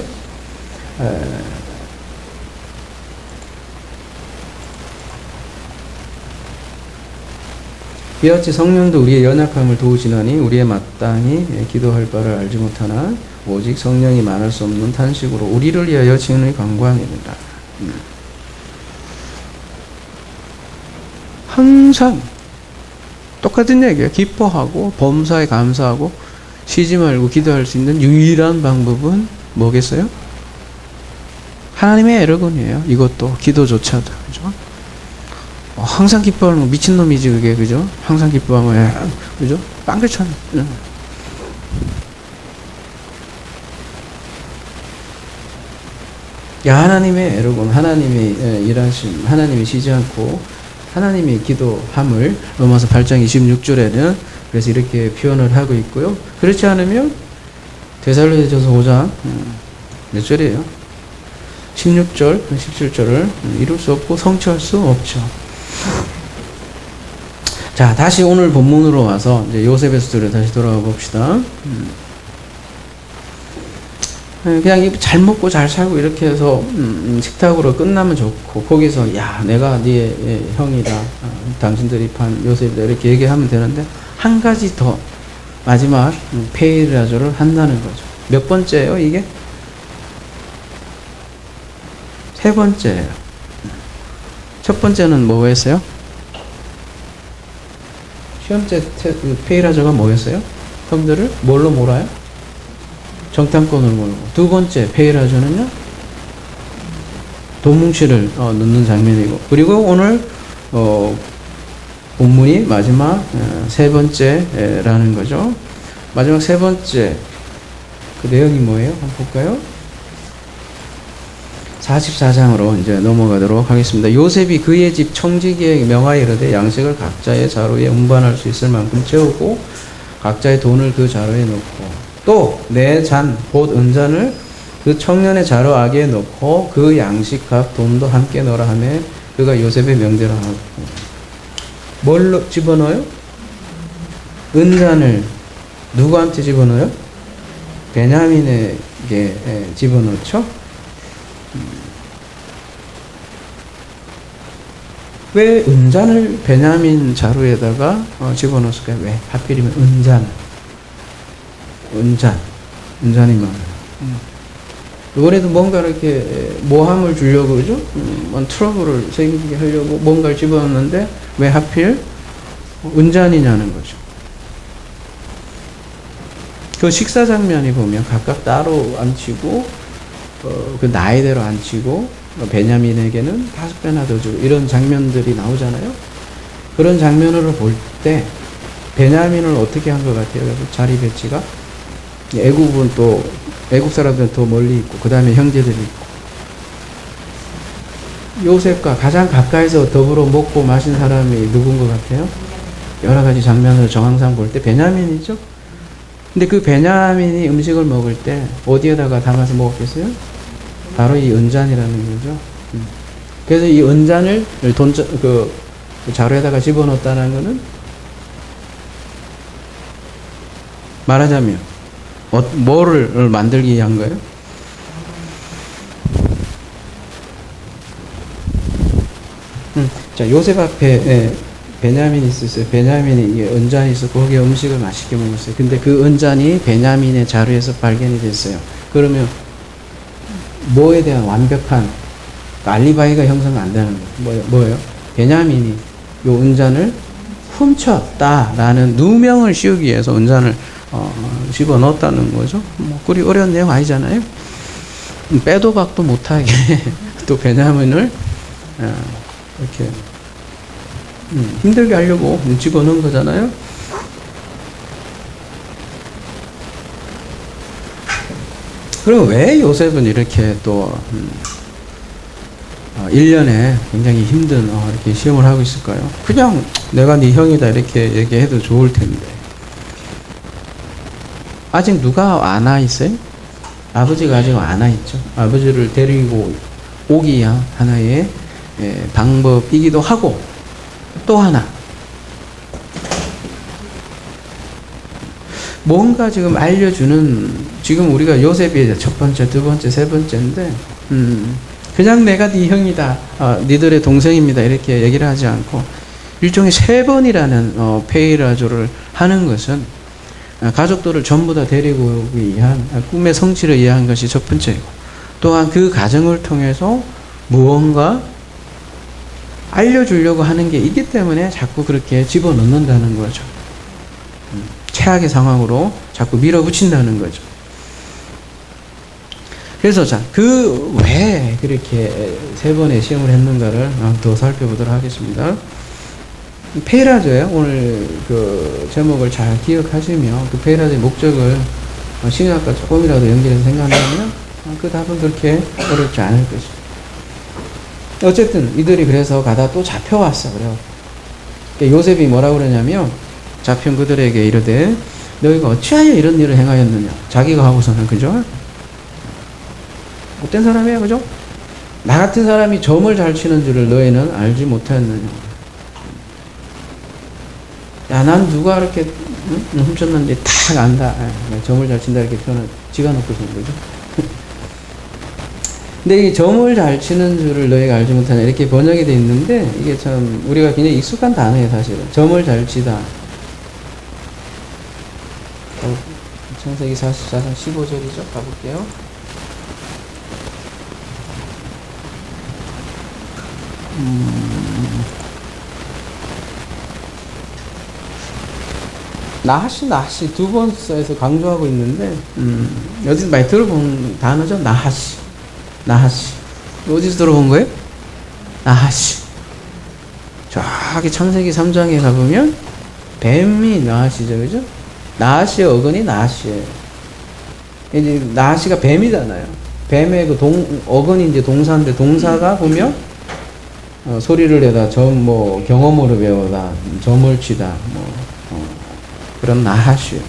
이와 같이 성령도 우리의 연약함을 도우시나니 우리의 마땅히 기도할 바를 알지 못하나 오직 성령이 말할 수 없는 탄식으로 우리를 위하여 지은의 간구하느니라. 항상 똑같은 얘기예요. 기뻐하고 범사에 감사하고 쉬지 말고 기도할 수 있는 유일한 방법은 뭐겠어요? 하나님의 에러건이에요. 이것도 기도조차도. 그죠? 항상 기뻐하는 미친놈이지 그게. 그죠? 항상 기뻐하면 그죠? 빵글쳤네. 야, 하나님의 에러건, 하나님의 일하심, 하나님이 쉬지 않고 하나님의 기도함을 로마서 8장 26절에는 그래서 이렇게 표현을 하고 있고요. 그렇지 않으면 데살로니가전서 5장 몇 절이에요? 16절, 17절을 이룰 수 없고 성취할 수 없죠. 자, 다시 오늘 본문으로 와서 이제 요셉의 스토리로 다시 돌아가 봅시다. 그냥 잘 먹고 잘 살고 이렇게 해서 식탁으로 끝나면 좋고 거기서 야, 내가 네 형이다, 당신들이 판 요셉이다, 이렇게 얘기하면 되는데 한 가지 더 마지막 페이라조를 한다는 거죠. 몇 번째예요 이게? 세 번째예요. 첫 번째는 뭐였어요? 시험제 페이라조가 뭐였어요? 형들을 뭘로 몰아요? 정탐꾼을 몰고. 두 번째 페이라조는요, 돈뭉치를 넣는 장면이고, 그리고 오늘 본문이 마지막 세 번째라는 거죠. 마지막 세 번째 그 내용이 뭐예요? 한번 볼까요? 44장으로 이제 넘어가도록 하겠습니다. 요셉이 그의 집 청지기에 명하여 이르되 양식을 각자의 자루에 운반할 수 있을 만큼 채우고 각자의 돈을 그 자루에 넣고 또 내 잔 곧 은잔을 그 청년의 자루 아기에 넣고 그 양식값 돈도 함께 넣으라 하며 그가 요셉의 명대로 하고. 뭘 집어넣어요? 은잔을 누구한테 집어넣어요? 베냐민에게 집어넣죠. 왜 은잔을 베냐민 자루에다가 집어넣었을까요? 왜? 하필이면 은잔이 많아요. 이번에도 뭔가 이렇게 모함을 주려고, 그죠? 트러블을 생기게 하려고 뭔가를 집어넣는데 왜 하필 은잔이냐는 거죠. 그 식사 장면이 보면 각각 따로 앉히고, 그 나이대로 앉히고, 베냐민에게는 5배나 더 주고, 이런 장면들이 나오잖아요. 그런 장면으로 볼 때, 베냐민을 어떻게 한 것 같아요? 그래서 자리 배치가? 애국은 또, 애국 사람들은 더 멀리 있고, 그 다음에 형제들이 있고. 요셉과 가장 가까이서 더불어 먹고 마신 사람이 누군 것 같아요? 여러 가지 장면을 정황상 볼 때 베냐민이죠? 근데 그 베냐민이 음식을 먹을 때 어디에다가 담아서 먹었겠어요? 바로 이 은잔이라는 거죠. 그래서 이 은잔을 그 자루에다가 집어넣었다는 거는 말하자면 뭐를 만들기 위한 거예요? 자, 요셉 앞에 베냐민이 있었어요. 베냐민이 이게 은잔이 있었고 거기에 음식을 맛있게 먹었어요. 근데 그 은잔이 베냐민의 자루에서 발견이 됐어요. 그러면 뭐에 대한 완벽한 알리바이가 형성 안 되는 거예요. 뭐예요? 베냐민이 요 은잔을 훔쳤다라는 누명을 씌우기 위해서 은잔을 집어넣었다는 거죠. 뭐 그리 어려운 내용 아니잖아요. 빼도 박도 못하게 또 베냐민을 이렇게 힘들게 하려고 집어넣은 거잖아요. 그럼 왜 요셉은 이렇게 또 1년에 굉장히 힘든 이렇게 시험을 하고 있을까요? 그냥 내가 네 형이다 이렇게 얘기해도 좋을 텐데. 아직 누가 안 와 있어요? 아버지가 아직 안 와 있죠. 아버지를 데리고 오기 위한 하나의 방법이기도 하고, 또 하나 뭔가 지금 알려주는, 지금 우리가 요셉이 첫 번째, 두 번째, 세 번째인데 그냥 내가 네 형이다, 니들의 동생입니다 이렇게 얘기를 하지 않고 일종의 세 번이라는 페이라조를 하는 것은 가족들을 전부 다 데리고 오기 위한 꿈의 성취를 위한 것이 첫 번째이고, 또한 그 과정을 통해서 무언가 알려주려고 하는 게 있기 때문에 자꾸 그렇게 집어넣는다는 거죠. 최악의 상황으로 자꾸 밀어붙인다는 거죠. 그래서 자, 그 왜 그렇게 세 번의 시험을 했는가를 더 살펴보도록 하겠습니다. 페이라조예요. 오늘 그 제목을 잘 기억하시며 그 페이라조의 목적을 신약과 조금이라도 연결해서 생각하면 그 답은 그렇게 어렵지 않을 것입니다. 어쨌든 이들이 그래서 가다 또 잡혀왔어. 그래요. 요셉이 뭐라고 그러냐면, 잡힌 그들에게 이르되 너희가 어찌하여 이런 일을 행하였느냐. 자기가 하고서는, 그죠? 어떤 사람이에요, 그죠? 나 같은 사람이 점을 잘 치는 줄을 너희는 알지 못하였느냐. 야, 난 누가 이렇게 훔쳤는지 딱 안다. 점을 잘 친다 이렇게 표현을 지가 놓고 있는 거죠. 근데 이 점을 잘 치는 줄을 너희가 알지 못하냐 이렇게 번역이 되어 있는데, 이게 참 우리가 굉장히 익숙한 단어예요. 사실은 점을 잘 치다. 창세기 44장 15절이죠. 가볼게요. 나하시 두 번 써서 강조하고 있는데, 어디서 많이 들어본 단어죠. 나하시. 어디서 들어본 거예요? 나하시. 저기 창세기 3장에 가보면 뱀이 나하시죠, 그죠? 나하시의 어근이 나하시예요. 이제 나하시가 뱀이잖아요. 뱀의 그 어근이 이제 동사인데, 동사가 보면 소리를 내다, 경험으로 배우다, 점을 치다, 그런 나하시예요.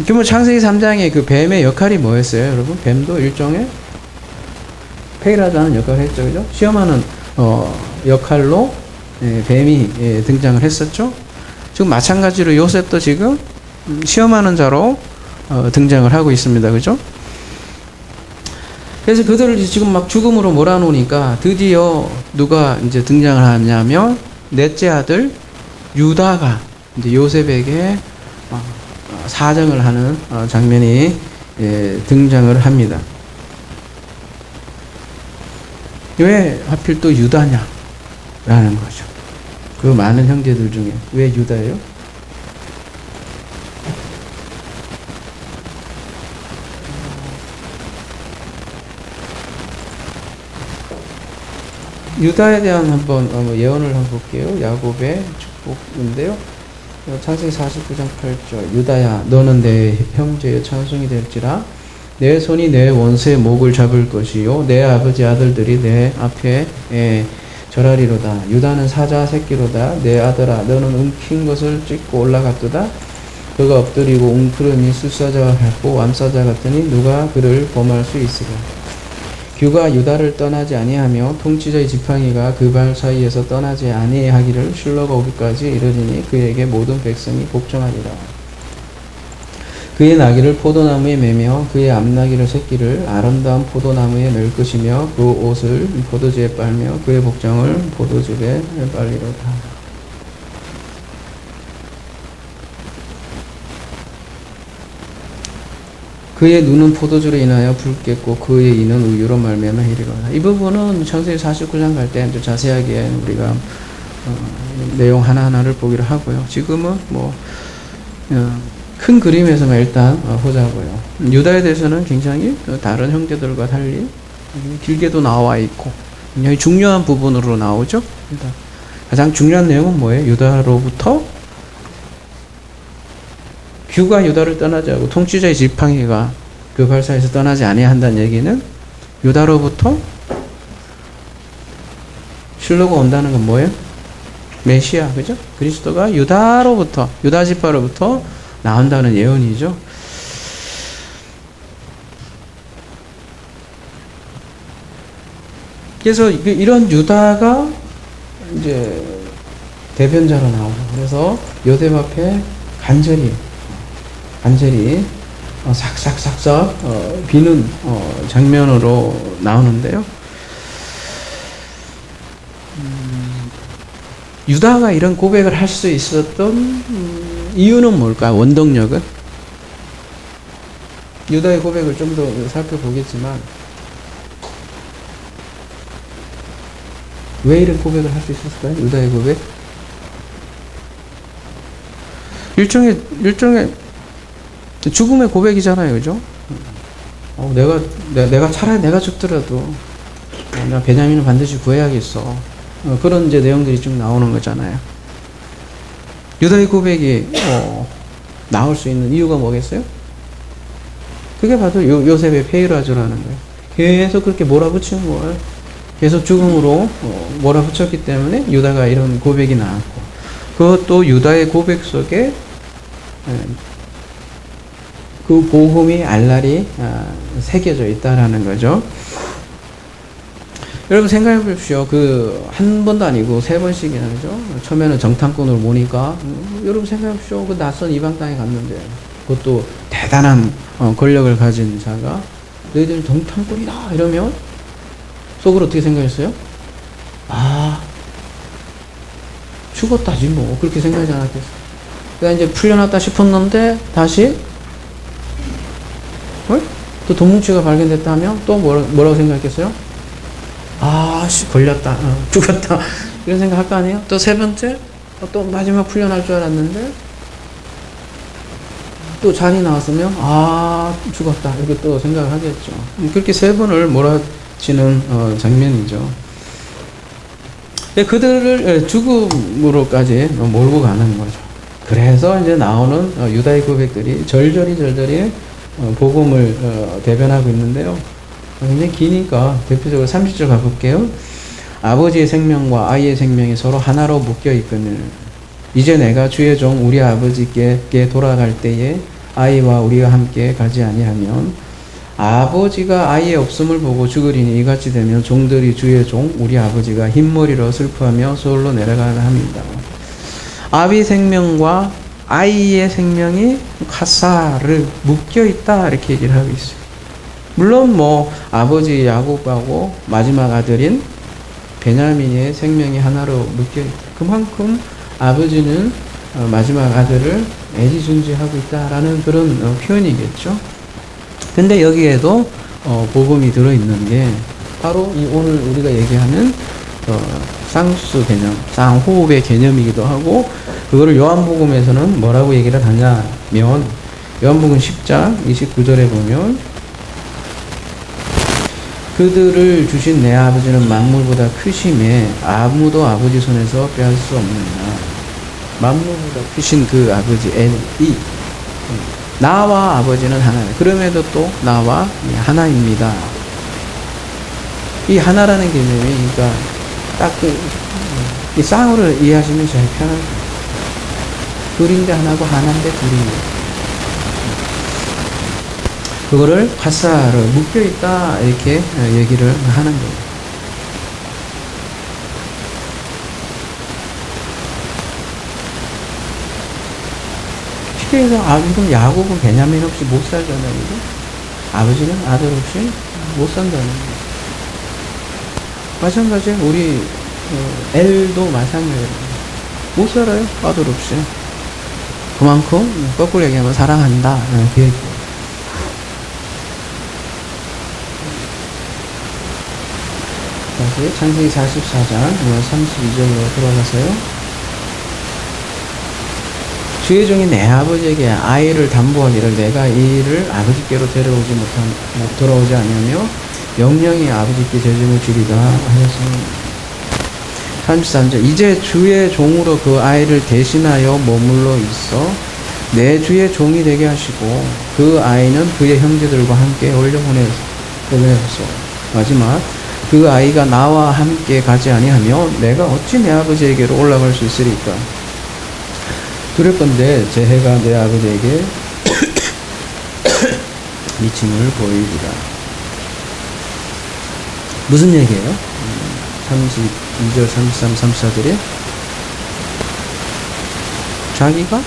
그러면 창세기 3장의 그 뱀의 역할이 뭐였어요, 여러분? 뱀도 일종의 페이라조 하는 역할을 했죠, 그죠? 시험하는 역할로 뱀이 등장을 했었죠. 지금 마찬가지로 요셉도 지금 시험하는 자로 등장을 하고 있습니다, 그죠? 그래서 그들을 지금 막 죽음으로 몰아놓으니까 드디어 누가 이제 등장을 하냐면, 넷째 아들 유다가 이제 요셉에게 사정을 하는 장면이 등장을 합니다. 왜 하필 또 유다냐? 라는 거죠. 그 많은 형제들 중에 왜 유다예요? 유다에 대한 한번 예언을 한번 볼게요. 야곱의 축복인데요. 창세기 49장 8절. 유다야, 너는 내 형제의 찬송이 될지라. 내 손이 내 원수의 목을 잡을 것이요, 내 아버지 아들들이 내 앞에 절하리로다. 유다는 사자 새끼로다. 내 아들아, 너는 움킨 것을 찢고 올라갔도다. 그가 엎드리고 웅크름이 숫사자와 같고 암사자 같으니 누가 그를 범할 수 있으랴. 규가 유다를 떠나지 아니하며 통치자의 지팡이가 그 발 사이에서 떠나지 아니하기를 실로가 오기까지 이르리니 그에게 모든 백성이 복종하리라. 그의 나귀를 포도나무에 매며 그의 앞나귀를 새끼를 아름다운 포도나무에 맬 것이며 그 옷을 포도주에 빨며 그의 복장을 포도즙에 빨리로다. 그의 눈은 포도주로 인하여 붉겠고 그의 이는 우유로 말미암아 이르리로다. 이 부분은 창세기 49장 갈 때 자세하게 우리가 내용 하나하나를 보기로 하고요. 지금은 큰 그림에서만 일단 보자고요. 유다에 대해서는 굉장히 다른 형제들과 달리 길게도 나와 있고 굉장히 중요한 부분으로 나오죠. 가장 중요한 내용은 뭐예요? 유다로부터 규가 유다를 떠나지 않고 통치자의 지팡이가 그 발사에서 떠나지 아니한다는 얘기는 유다로부터 실로가 온다는 건 뭐예요? 메시아, 그죠? 그리스도가 유다로부터, 유다 지파로부터 나온다는 예언이죠. 그래서 이런 유다가 이제 대변자로 나오고, 그래서 요셉 앞에 간절히 삭삭삭삭 비는 장면으로 나오는데요. 유다가 이런 고백을 할 수 있었던 이유는 뭘까? 원동력은? 유다의 고백을 좀 더 살펴보겠지만 왜 이런 고백을 할 수 있었을까요? 유다의 고백? 일종의 죽음의 고백이잖아요, 그죠? 내가 차라리 내가 죽더라도 내가 베냐민을 반드시 구해야겠어. 그런 이제 내용들이 좀 나오는 거잖아요. 유다의 고백이 나올 수 있는 이유가 뭐겠어요? 그게 바로 요셉의 페이라조라는 거예요. 계속 그렇게 몰아붙인 거예요. 계속 죽음으로 몰아붙였기 때문에 유다가 이런 고백이 나왔고, 그것도 유다의 고백 속에 그 복음이 알랄이 새겨져 있다라는 거죠. 여러분 생각해 보십시오. 한 번도 아니고 세 번씩이나, 그죠? 처음에는 정탐꾼을 모니까, 여러분 생각해 보십시오. 그 낯선 이방 땅에 갔는데, 그것도 대단한 권력을 가진 자가, 너희들은 정탐꾼이다! 이러면, 속으로 어떻게 생각했어요? 죽었다지 뭐. 그렇게 생각하지 않았겠어요. 그러니까 이제 풀려났다 싶었는데, 다시, 또 돈뭉치가 발견됐다 하면, 또 뭐라고 생각했겠어요? 걸렸다. 죽었다. 이런 생각 할 거 아니에요? 또 세 번째, 또 마지막 풀려날 줄 알았는데, 또 잔이 나왔으면, 죽었다. 이렇게 또 생각을 하겠죠. 그렇게 세 번을 몰아치는 장면이죠. 그들을 죽음으로까지 몰고 가는 거죠. 그래서 이제 나오는 유다의 고백들이 절절히 복음을 대변하고 있는데요. 굉장히 기니까 대표적으로 30절 가볼게요. 아버지의 생명과 아이의 생명이 서로 하나로 묶여 있거늘 이제 내가 주의 종 우리 아버지께 돌아갈 때에 아이와 우리가 함께 가지 아니하면 아버지가 아이의 없음을 보고 죽으리니 이같이 되면 종들이 주의 종 우리 아버지가 흰머리로 슬퍼하며 서울로 내려가야 합니다. 아비의 생명과 아이의 생명이 카사를 묶여 있다 이렇게 얘기를 하고 있어요. 물론 아버지 야곱하고 마지막 아들인 베냐민의 생명이 하나로 묶여 있다. 그만큼 아버지는 마지막 아들을 애지중지하고 있다라는 그런 표현이겠죠. 근데 여기에도 복음이 들어있는 게 바로 이 오늘 우리가 얘기하는 쌍수 개념, 쌍호흡의 개념이기도 하고, 그거를 요한복음에서는 뭐라고 얘기를 하냐면 요한복음 10장 29절에 보면 그들을 주신 내 아버지는 만물보다 크심에 아무도 아버지 손에서 빼앗을 수 없느니라. 만물보다 크신 그 아버지 엘이 나와 아버지는 하나다. 그럼에도 또 나와 하나입니다. 이 하나라는 개념이 그러니까 딱 이 쌍으로 이해하시면 제일 편할 거예요. 둘인데 하나고 하나인데 둘인데. 그거를 가사로 묶여있다 이렇게 얘기를 하는 거예요. 그렇게 해서 지금 야곱은 베냐민 없이 못 살다는 얘기죠. 아버지는 아들 없이 못 산다는 거죠. 마찬가지로 우리 엘도 마찬가지입니다. 못 살아요, 아들 없이. 그만큼 거꾸로 얘기하면 사랑한다 그 얘기예요. 다시 창세기 44장 32절로 돌아가세요. 주의 종이 내 아버지에게 아이를 담보하기를 내가 이 일을 아버지께로 돌아오지 아니하며 영영이 아버지께 죄짐을 지리다 하였습니다. 33절 이제 주의 종으로 그 아이를 대신하여 머물러 있어 내 주의 종이 되게 하시고 그 아이는 그의 형제들과 함께 올려보내소서. 마지막 그 아이가 나와 함께 가지 아니하며 내가 어찌 내 아버지에게로 올라갈 수 있으리까. 두렵건대 제 해가 내 아버지에게 미침을 보이리라. 무슨 얘기예요? 32절, 33, 34절에 자기가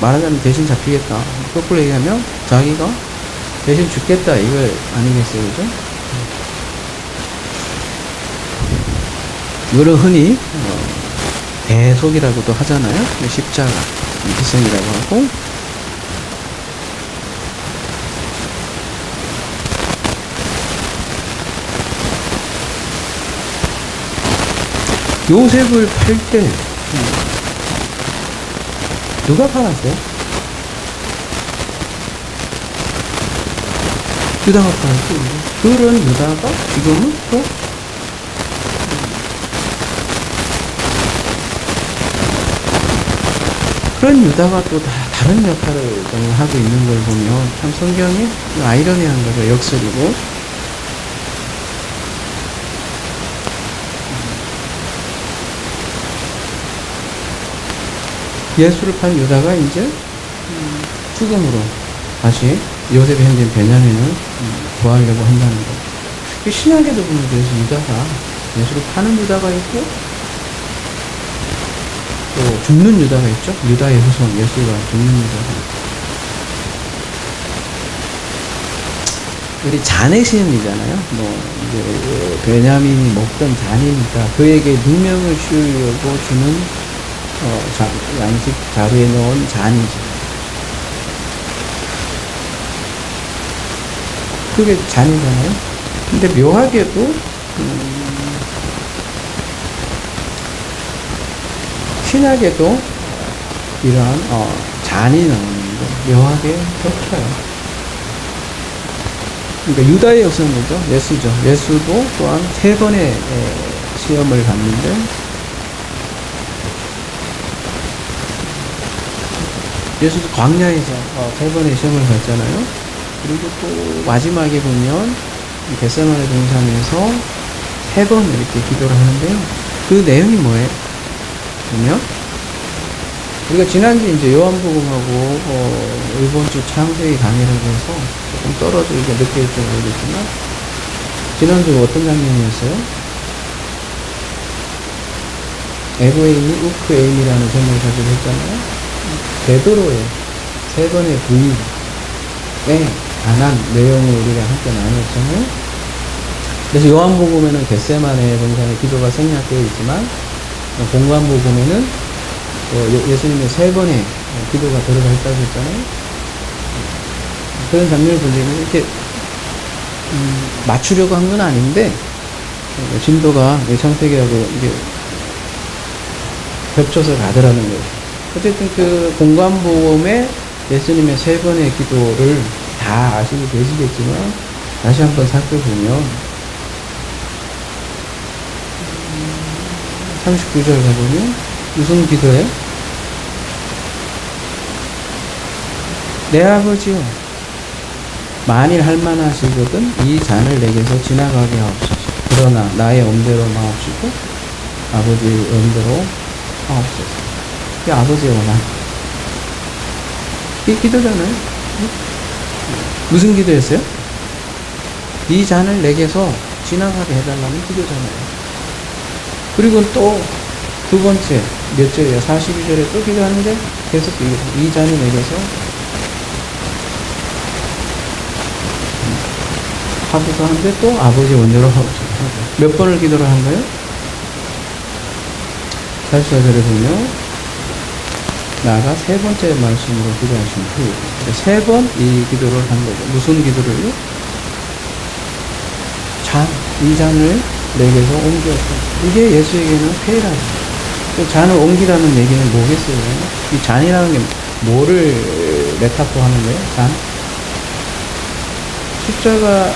말하자면 대신 잡히겠다. 거꾸로 얘기하면 자기가 대신 죽겠다. 이거 아니겠어요? 그죠? 이거를 흔히 대속이라고도 하잖아요. 십자가, 희생이라고 하고. 요셉을 팔 때 누가 팔았어요? 유다가 팔았어요. 그런 유다가 지금은 또 그런 유다가 또 다른 역할을 하고 있는 걸 보면 참 성경이 아이러니한 거죠. 역설이고. 예수를 판 유다가 이제 죽음으로 다시 요셉의 형제인 베냐민을 구하려고 한다는 거. 신약에도 보면 그래서 유다가 예수를 파는 유다가 있고 또 죽는 유다가 있죠. 유다의 후손 예수가 죽는 유다가 있고. 우리 잔의 시인이잖아요. 이제 베냐민이 먹던 잔이니까 그에게 누명을 씌우려고 주는 양식 자루에 넣은 잔이지. 그게 잔이잖아요. 근데 묘하게도 신학에도 이러한 잔이 나오는 거 묘하게 겹쳐요. 그러니까 유다의 역사는 뭐죠? 예수죠. 예수도 또한 3번의 시험을 갔는데 예수도 광야에서 3번의 시험을 갔잖아요. 그리고 또 마지막에 보면 겟세마네 동산에서 3번 이렇게 기도를 하는데요. 그 내용이 뭐예요? 보면 우리가 지난주 이제 요한복음하고 이번 주 창세기 강의라고 해서 조금 떨어져 이게 느껴질지 모르겠지만 지난주 어떤 장면이었어요? 에고에임이 우크에임이라는 제목을 가지고 했잖아요. 베드로의 3번의 부인에 관한 내용을 우리가 함께 나눴잖아요. 그래서 요한복음에는 겟세마네 동산의 기도가 생략되어 있지만 공관복음에는 예수님의 3번의 기도가 들어가 있다고 했잖아요. 그런 장면을 보면 이렇게 맞추려고 한 건 아닌데 진도가 창세기하고 이게 겹쳐서 가더라는 거예요. 어쨌든 그 공관복음에 예수님의 3번의 기도를 다 아시고 계시겠지만 다시 한번 살펴보면 39절 가보면 무슨 기도예요? 내 아버지요 만일 할만하시거든 이 잔을 내게서 지나가게 하옵소서. 그러나 나의 엄대로 마옵시고 아버지의 엄대로 하옵소서. 이 아버지의 원한. 이 기도잖아요. 무슨 기도였어요? 이 잔을 내게서 지나가게 해달라는 기도잖아요. 그리고 또 2번째 몇 절이야? 42절에 또 기도하는데 계속 이 잔을 내게서 하고서 하는데 또 아버지 원대로 하옵소서. 몇 번을 기도를 한 거예요? 44절에 보면 나아가 세 번째 말씀으로 기도하신 후 세 번 이 기도를 한 거죠. 무슨 기도를요? 이 잔을 내게서 옮겼다. 이게 예수에게는 폐라죠. 잔을 옮기라는 얘기는 뭐겠어요? 이 잔이라는 게 뭐를 메타포 하는 거예요? 잔? 십자가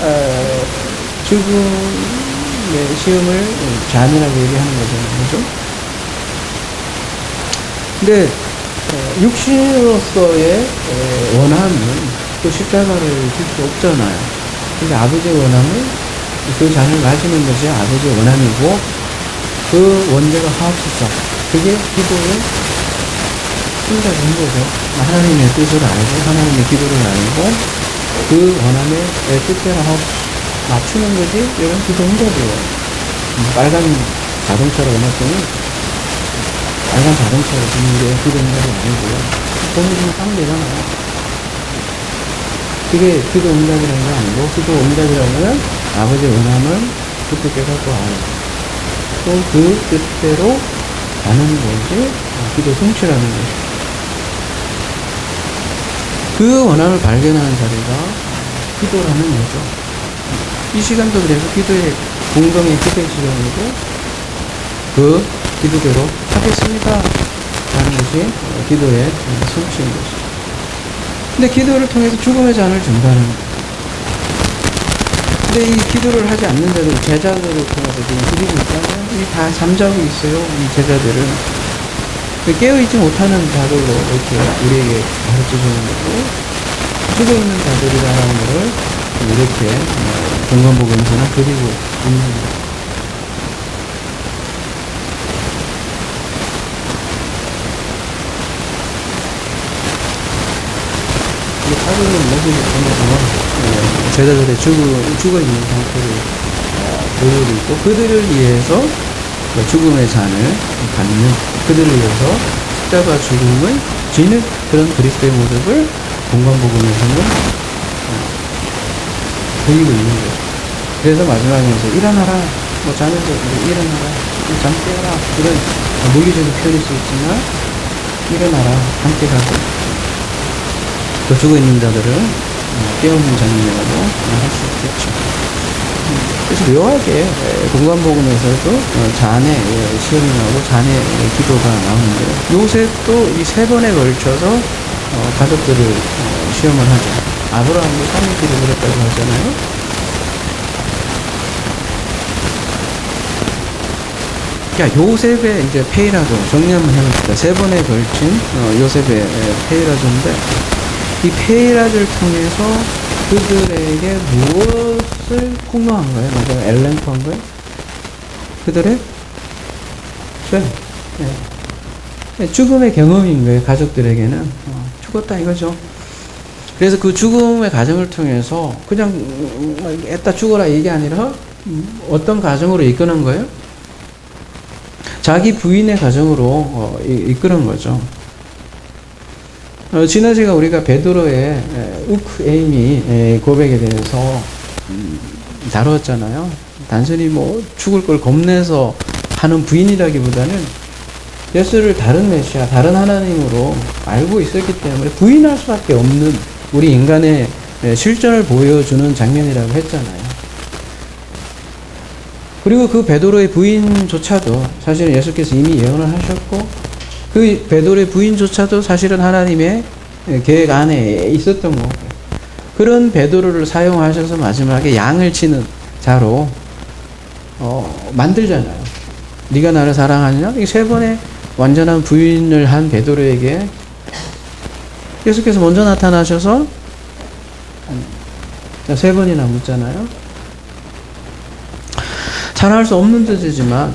죽음의 시험을 잔이라고 얘기하는 거잖아요. 그죠? 근데 육신으로서의 원함은 또 십자가를 줄 수 없잖아요. 근데 아버지의 원함은 그 잔을 마시는 것이 아버지의 원함이고 그 원죄가 하옵소서. 그게 기도의 순간인 거죠. 하나님의 뜻을 알고 하나님의 기도를 알고 그 원함의 뜻대로 맞추는 것이 이런 기도 응답이에요. 빨간 자동차로 해놨더니 빨간 자동차로 주는 게 기도 응답이 아니고요. 보면 딱 되잖아요. 그게 기도 응답이라는 게 아니고 기도 응답이라는 아버지의 원함을 그때 깨닫고 알고 또 그 뜻대로 가는 것이 기도 성취라는 것이죠. 그 원함을 발견하는 자리가 기도라는 거죠. 이 시간도 그래서 기도의 공동의 기도의 시간이고 그 기도대로 하겠습니다 라는 것이 기도의 성취인 것이죠. 근데 기도를 통해서 죽음의 잔을 준다는 거예요. 근데 이 기도를 하지 않는 자들, 제자들을 통해서 지금 드리고 있잖아요. 이 다 잠자고 있어요. 이 제자들은. 깨어있지 못하는 자들로 이렇게 우리에게 가르쳐 주는 거고, 죽어 있는 자들이라는 것을 이렇게 공간복음에서는 드리고 있는 거예요. 사도의 모습을 보면서 제자들의 죽어있는 상태를 보여주고 있고 그들을 위해서 죽음의 잔을 갖는 그들을 위해서 십자가 죽음을 지는 그런 그리스도의 모습을 공간복음에서는 보이고 있는 거예요. 그래서 마지막에서 일어나라 자면서 일어나라 잠 깨어라 이런 무기적인 표현일 수 있지만 일어나라 함께 가고 또 죽어있는 자들을 깨우는 장면이라고 할 수 있겠죠. 그래서 묘하게 공간복음에서도 잔의 시험이 나오고 잔의 기도가 나오는데요. 요셉도 이 세 번에 걸쳐서 가족들을 시험을 하죠. 아브라함도 3일 기도를 했다고 하잖아요. 그러니까 요셉의 이제 페이라조 정리 한번 해봅시다. 세 번에 걸친 요셉의 페이라조인데 이 페이라를 통해서 그들에게 무엇을 폭로한 거예요? 맞아요? 엘렌토한 거예요? 그들의 죄. 네. 죽음의 경험인 거예요. 가족들에게는. 죽었다 이거죠. 그래서 그 죽음의 과정을 통해서 그냥 애따 죽어라 이게 아니라 어떤 과정으로 이끄는 거예요? 자기 부인의 과정으로 이끄는 거죠. 지난 시간 우리가 베드로의 우크에이미 고백에 대해서 다뤘잖아요. 단순히 뭐 죽을 걸 겁내서 하는 부인이라기보다는 예수를 다른 메시아, 다른 하나님으로 알고 있었기 때문에 부인할 수밖에 없는 우리 인간의 실존을 보여주는 장면이라고 했잖아요. 그리고 그 베드로의 부인조차도 사실은 예수께서 이미 예언을 하셨고 그 베드로의 부인조차도 사실은 하나님의 계획 안에 있었던 거고 그런 베드로를 사용하셔서 마지막에 양을 치는 자로 만들잖아요. 네가 나를 사랑하느냐? 이 세 번의 완전한 부인을 한 베드로에게 예수께서 먼저 나타나셔서 세 번이나 묻잖아요. 사랑할 수 없는 존재지만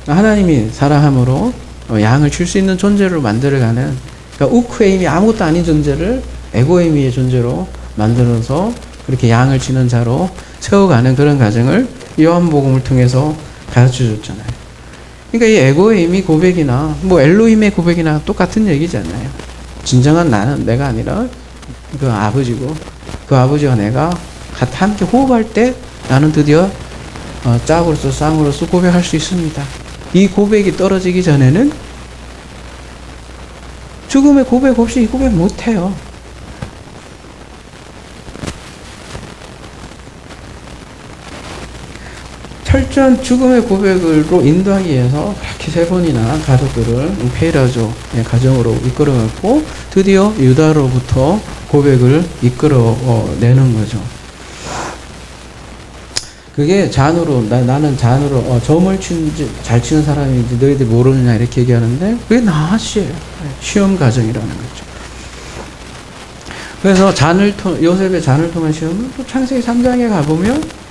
하나님이 사랑함으로 양을 칠 수 있는 존재로 만들어가는 그러니까 우크에임이 아무것도 아닌 존재를 에고에임의 존재로 만들어서 그렇게 양을 치는 자로 세워가는 그런 과정을 요한복음을 통해서 가르쳐 줬잖아요. 그러니까 이 에고의 힘이 고백이나 뭐 엘로힘의 고백이나 똑같은 얘기잖아요. 진정한 나는 내가 아니라 그 아버지고, 그 아버지와 내가 함께 호흡할 때 나는 드디어 짝으로서 쌍으로서 고백할 수 있습니다. 이 고백이 떨어지기 전에는 죽음의 고백 없이 이 고백 못해요. 철저한 죽음의 고백으로 인도하기 위해서 그렇게 3번이나 가족들을 페이라조의 가정으로 이끌어갔고, 드디어 유다로부터 고백을 이끌어내는 거죠. 그게 잔으로, 나는 잔으로 점을 잘 치는 사람인지 너희들 모르느냐 이렇게 얘기하는데, 그게 나하시예요. 시험 과정이라는 거죠. 그래서 요셉의 잔을 통한 시험은 또 창세기 3장에 가보면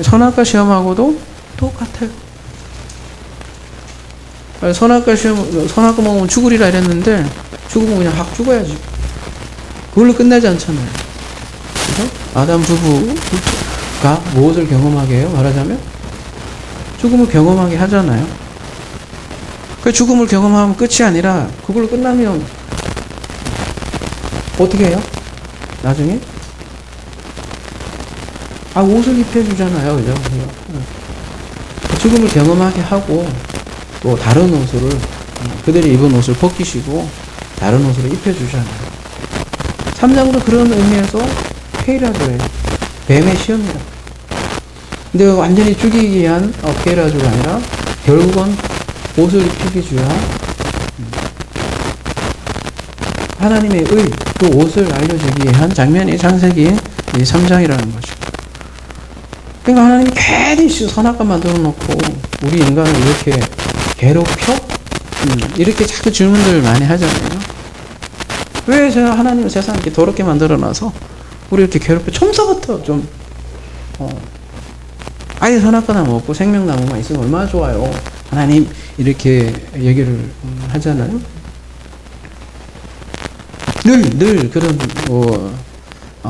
선악과 시험하고도 똑같아요. 선악과 먹으면 죽으리라 이랬는데, 죽으면 그냥 확 죽어야지. 그걸로 끝나지 않잖아요. 그래서 아담 부부가 무엇을 경험하게 해요? 말하자면 죽음을 경험하게 하잖아요. 그 죽음을 경험하면 끝이 아니라, 그걸로 끝나면 어떻게 해요? 나중에 옷을 입혀주잖아요. 그죠? 죽음을 경험하게 하고, 또 다른 옷을, 그들이 입은 옷을 벗기시고, 다른 옷을 입혀주잖아요. 3장도 그런 의미에서 페이라조예요. 뱀의 시험이라. 근데 완전히 죽이기 위한 페이라조가 아니라, 결국은 옷을 입히기 위한 하나님의 그 옷을 알려주기 위한 장면이 창세기 3장이라는 거죠. 그러니까 하나님이 괜히 선악과 만들어 놓고 우리 인간을 이렇게 괴롭혀? 이렇게 자꾸 질문들을 많이 하잖아요. 왜 하나님은 세상을 이렇게 더럽게 만들어 놔서 우리 이렇게 괴롭혀? 처음서부터 좀 아예 선악과나무 없고 생명나무만 있으면 얼마나 좋아요. 하나님 이렇게 얘기를 하잖아요. 늘 그런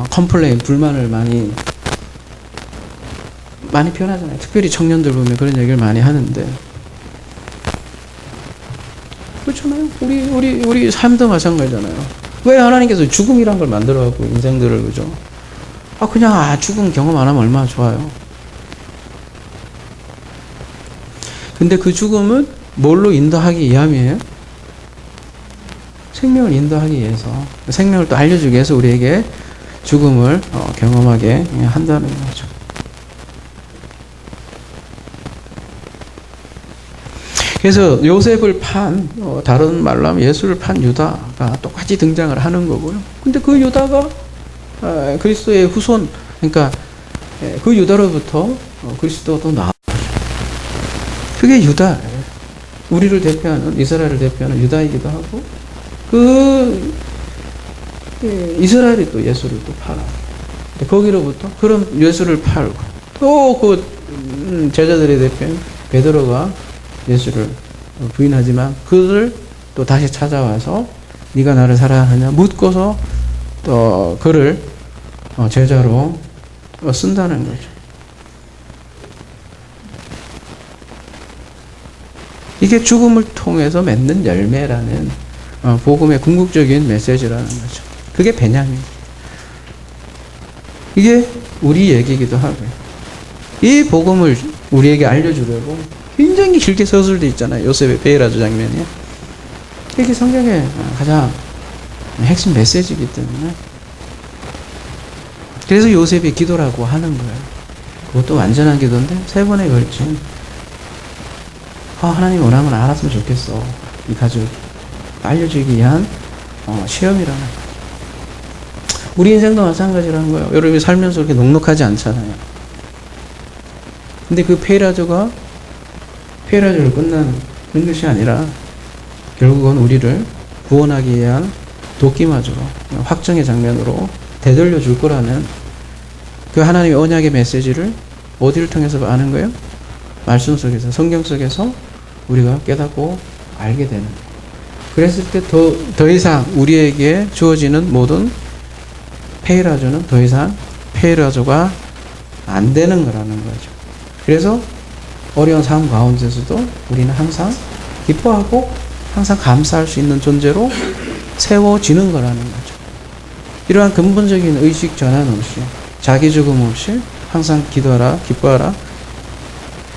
컴플레인, 불만을 많이 표현하잖아요. 특별히 청년들 보면 그런 얘기를 많이 하는데, 그렇잖아요. 우리 삶도 마찬가지잖아요. 왜 하나님께서 죽음이란 걸 만들어갖고 인생들을, 그죠? 그냥 죽음 경험 안 하면 얼마나 좋아요. 근데 그 죽음은 뭘로 인도하기 위함이에요? 생명을 인도하기 위해서, 생명을 또 알려주기 위해서 우리에게 죽음을 경험하게 한다는 거죠. 그래서 요셉을 다른 말로 하면 예수를 판 유다가 똑같이 등장을 하는 거고요. 근데 그 유다가 그리스도의 후손, 그러니까 그 유다로부터 그리스도가 또 나와요. 그게 유다예요. 우리를 대표하는, 이스라엘을 대표하는 유다이기도 하고, 이스라엘이 또 예수를 또 팔아요. 거기로부터 그런 예수를 팔고, 또 그 제자들의 대표인 베드로가 예수를 부인하지만 그를 또 다시 찾아와서 네가 나를 사랑하느냐 묻고서 또 그를 제자로 쓴다는 거죠. 이게 죽음을 통해서 맺는 열매라는 복음의 궁극적인 메시지라는 거죠. 그게 베냐민. 이게 우리 얘기이기도 하고요. 이 복음을 우리에게 알려주려고 굉장히 길게 서술되어 있잖아요. 요셉의 페이라조 장면이. 이게 성경의 가장 핵심 메시지이기 때문에. 그래서 요셉이 기도라고 하는 거예요. 그것도 완전한 기도인데 3번에 걸친 하나님 원하면 알았으면 좋겠어. 이 가족 알려주기 위한 시험이라는 거예요. 우리 인생도 마찬가지라는 거예요. 여러분이 살면서 그렇게 넉넉하지 않잖아요. 근데 그 페이라조를 끝나는 것이 아니라 결국은 우리를 구원하기 위한 도끼마저로 확정의 장면으로 되돌려 줄 거라는 그 하나님의 언약의 메시지를 어디를 통해서 아는 거예요? 말씀 속에서, 성경 속에서 우리가 깨닫고 알게 되는 거예요. 그랬을 때 더 이상 우리에게 주어지는 모든 페이라조는 더 이상 페이라조가 안 되는 거라는 거죠. 그래서 어려운 삶 가운데서도 우리는 항상 기뻐하고 항상 감사할 수 있는 존재로 세워지는 거라는 거죠. 이러한 근본적인 의식 전환 없이, 자기 죽음 없이 항상 기도하라, 기뻐하라,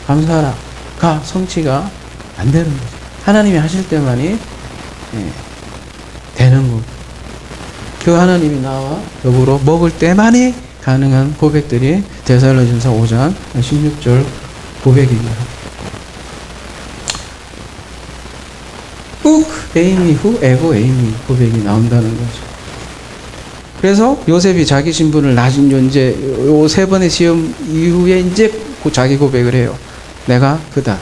감사하라가 성취가 안 되는 거죠. 하나님이 하실 때만이 되는 거고, 그 하나님이 나와 더불어 먹을 때만이 가능한 고백들이 데살로니가전서 5장 16절 고백입니다. 욱 에이미 후 에고 에이미 고백이 나온다는 거죠. 그래서 요셉이 자기 신분을 낮은 존재, 요 세 번의 시험 이후에 이제 자기 고백을 해요. 내가 그다.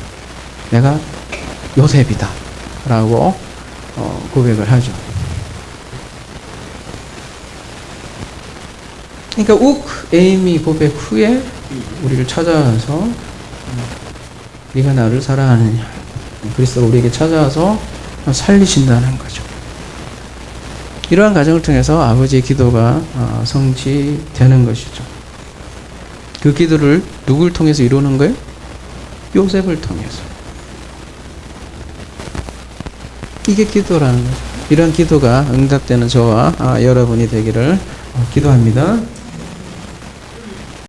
내가 요셉이다. 라고 고백을 하죠. 그러니까 욱 에이미 고백 후에 우리를 찾아와서 네가 나를 사랑하느냐, 그리스도가 우리에게 찾아와서 살리신다는 거죠. 이러한 과정을 통해서 아버지의 기도가 성취되는 것이죠. 그 기도를 누굴 통해서 이루는 거예요? 요셉을 통해서. 이게 기도라는 거죠. 이런 기도가 응답되는 저와 여러분이 되기를 기도합니다.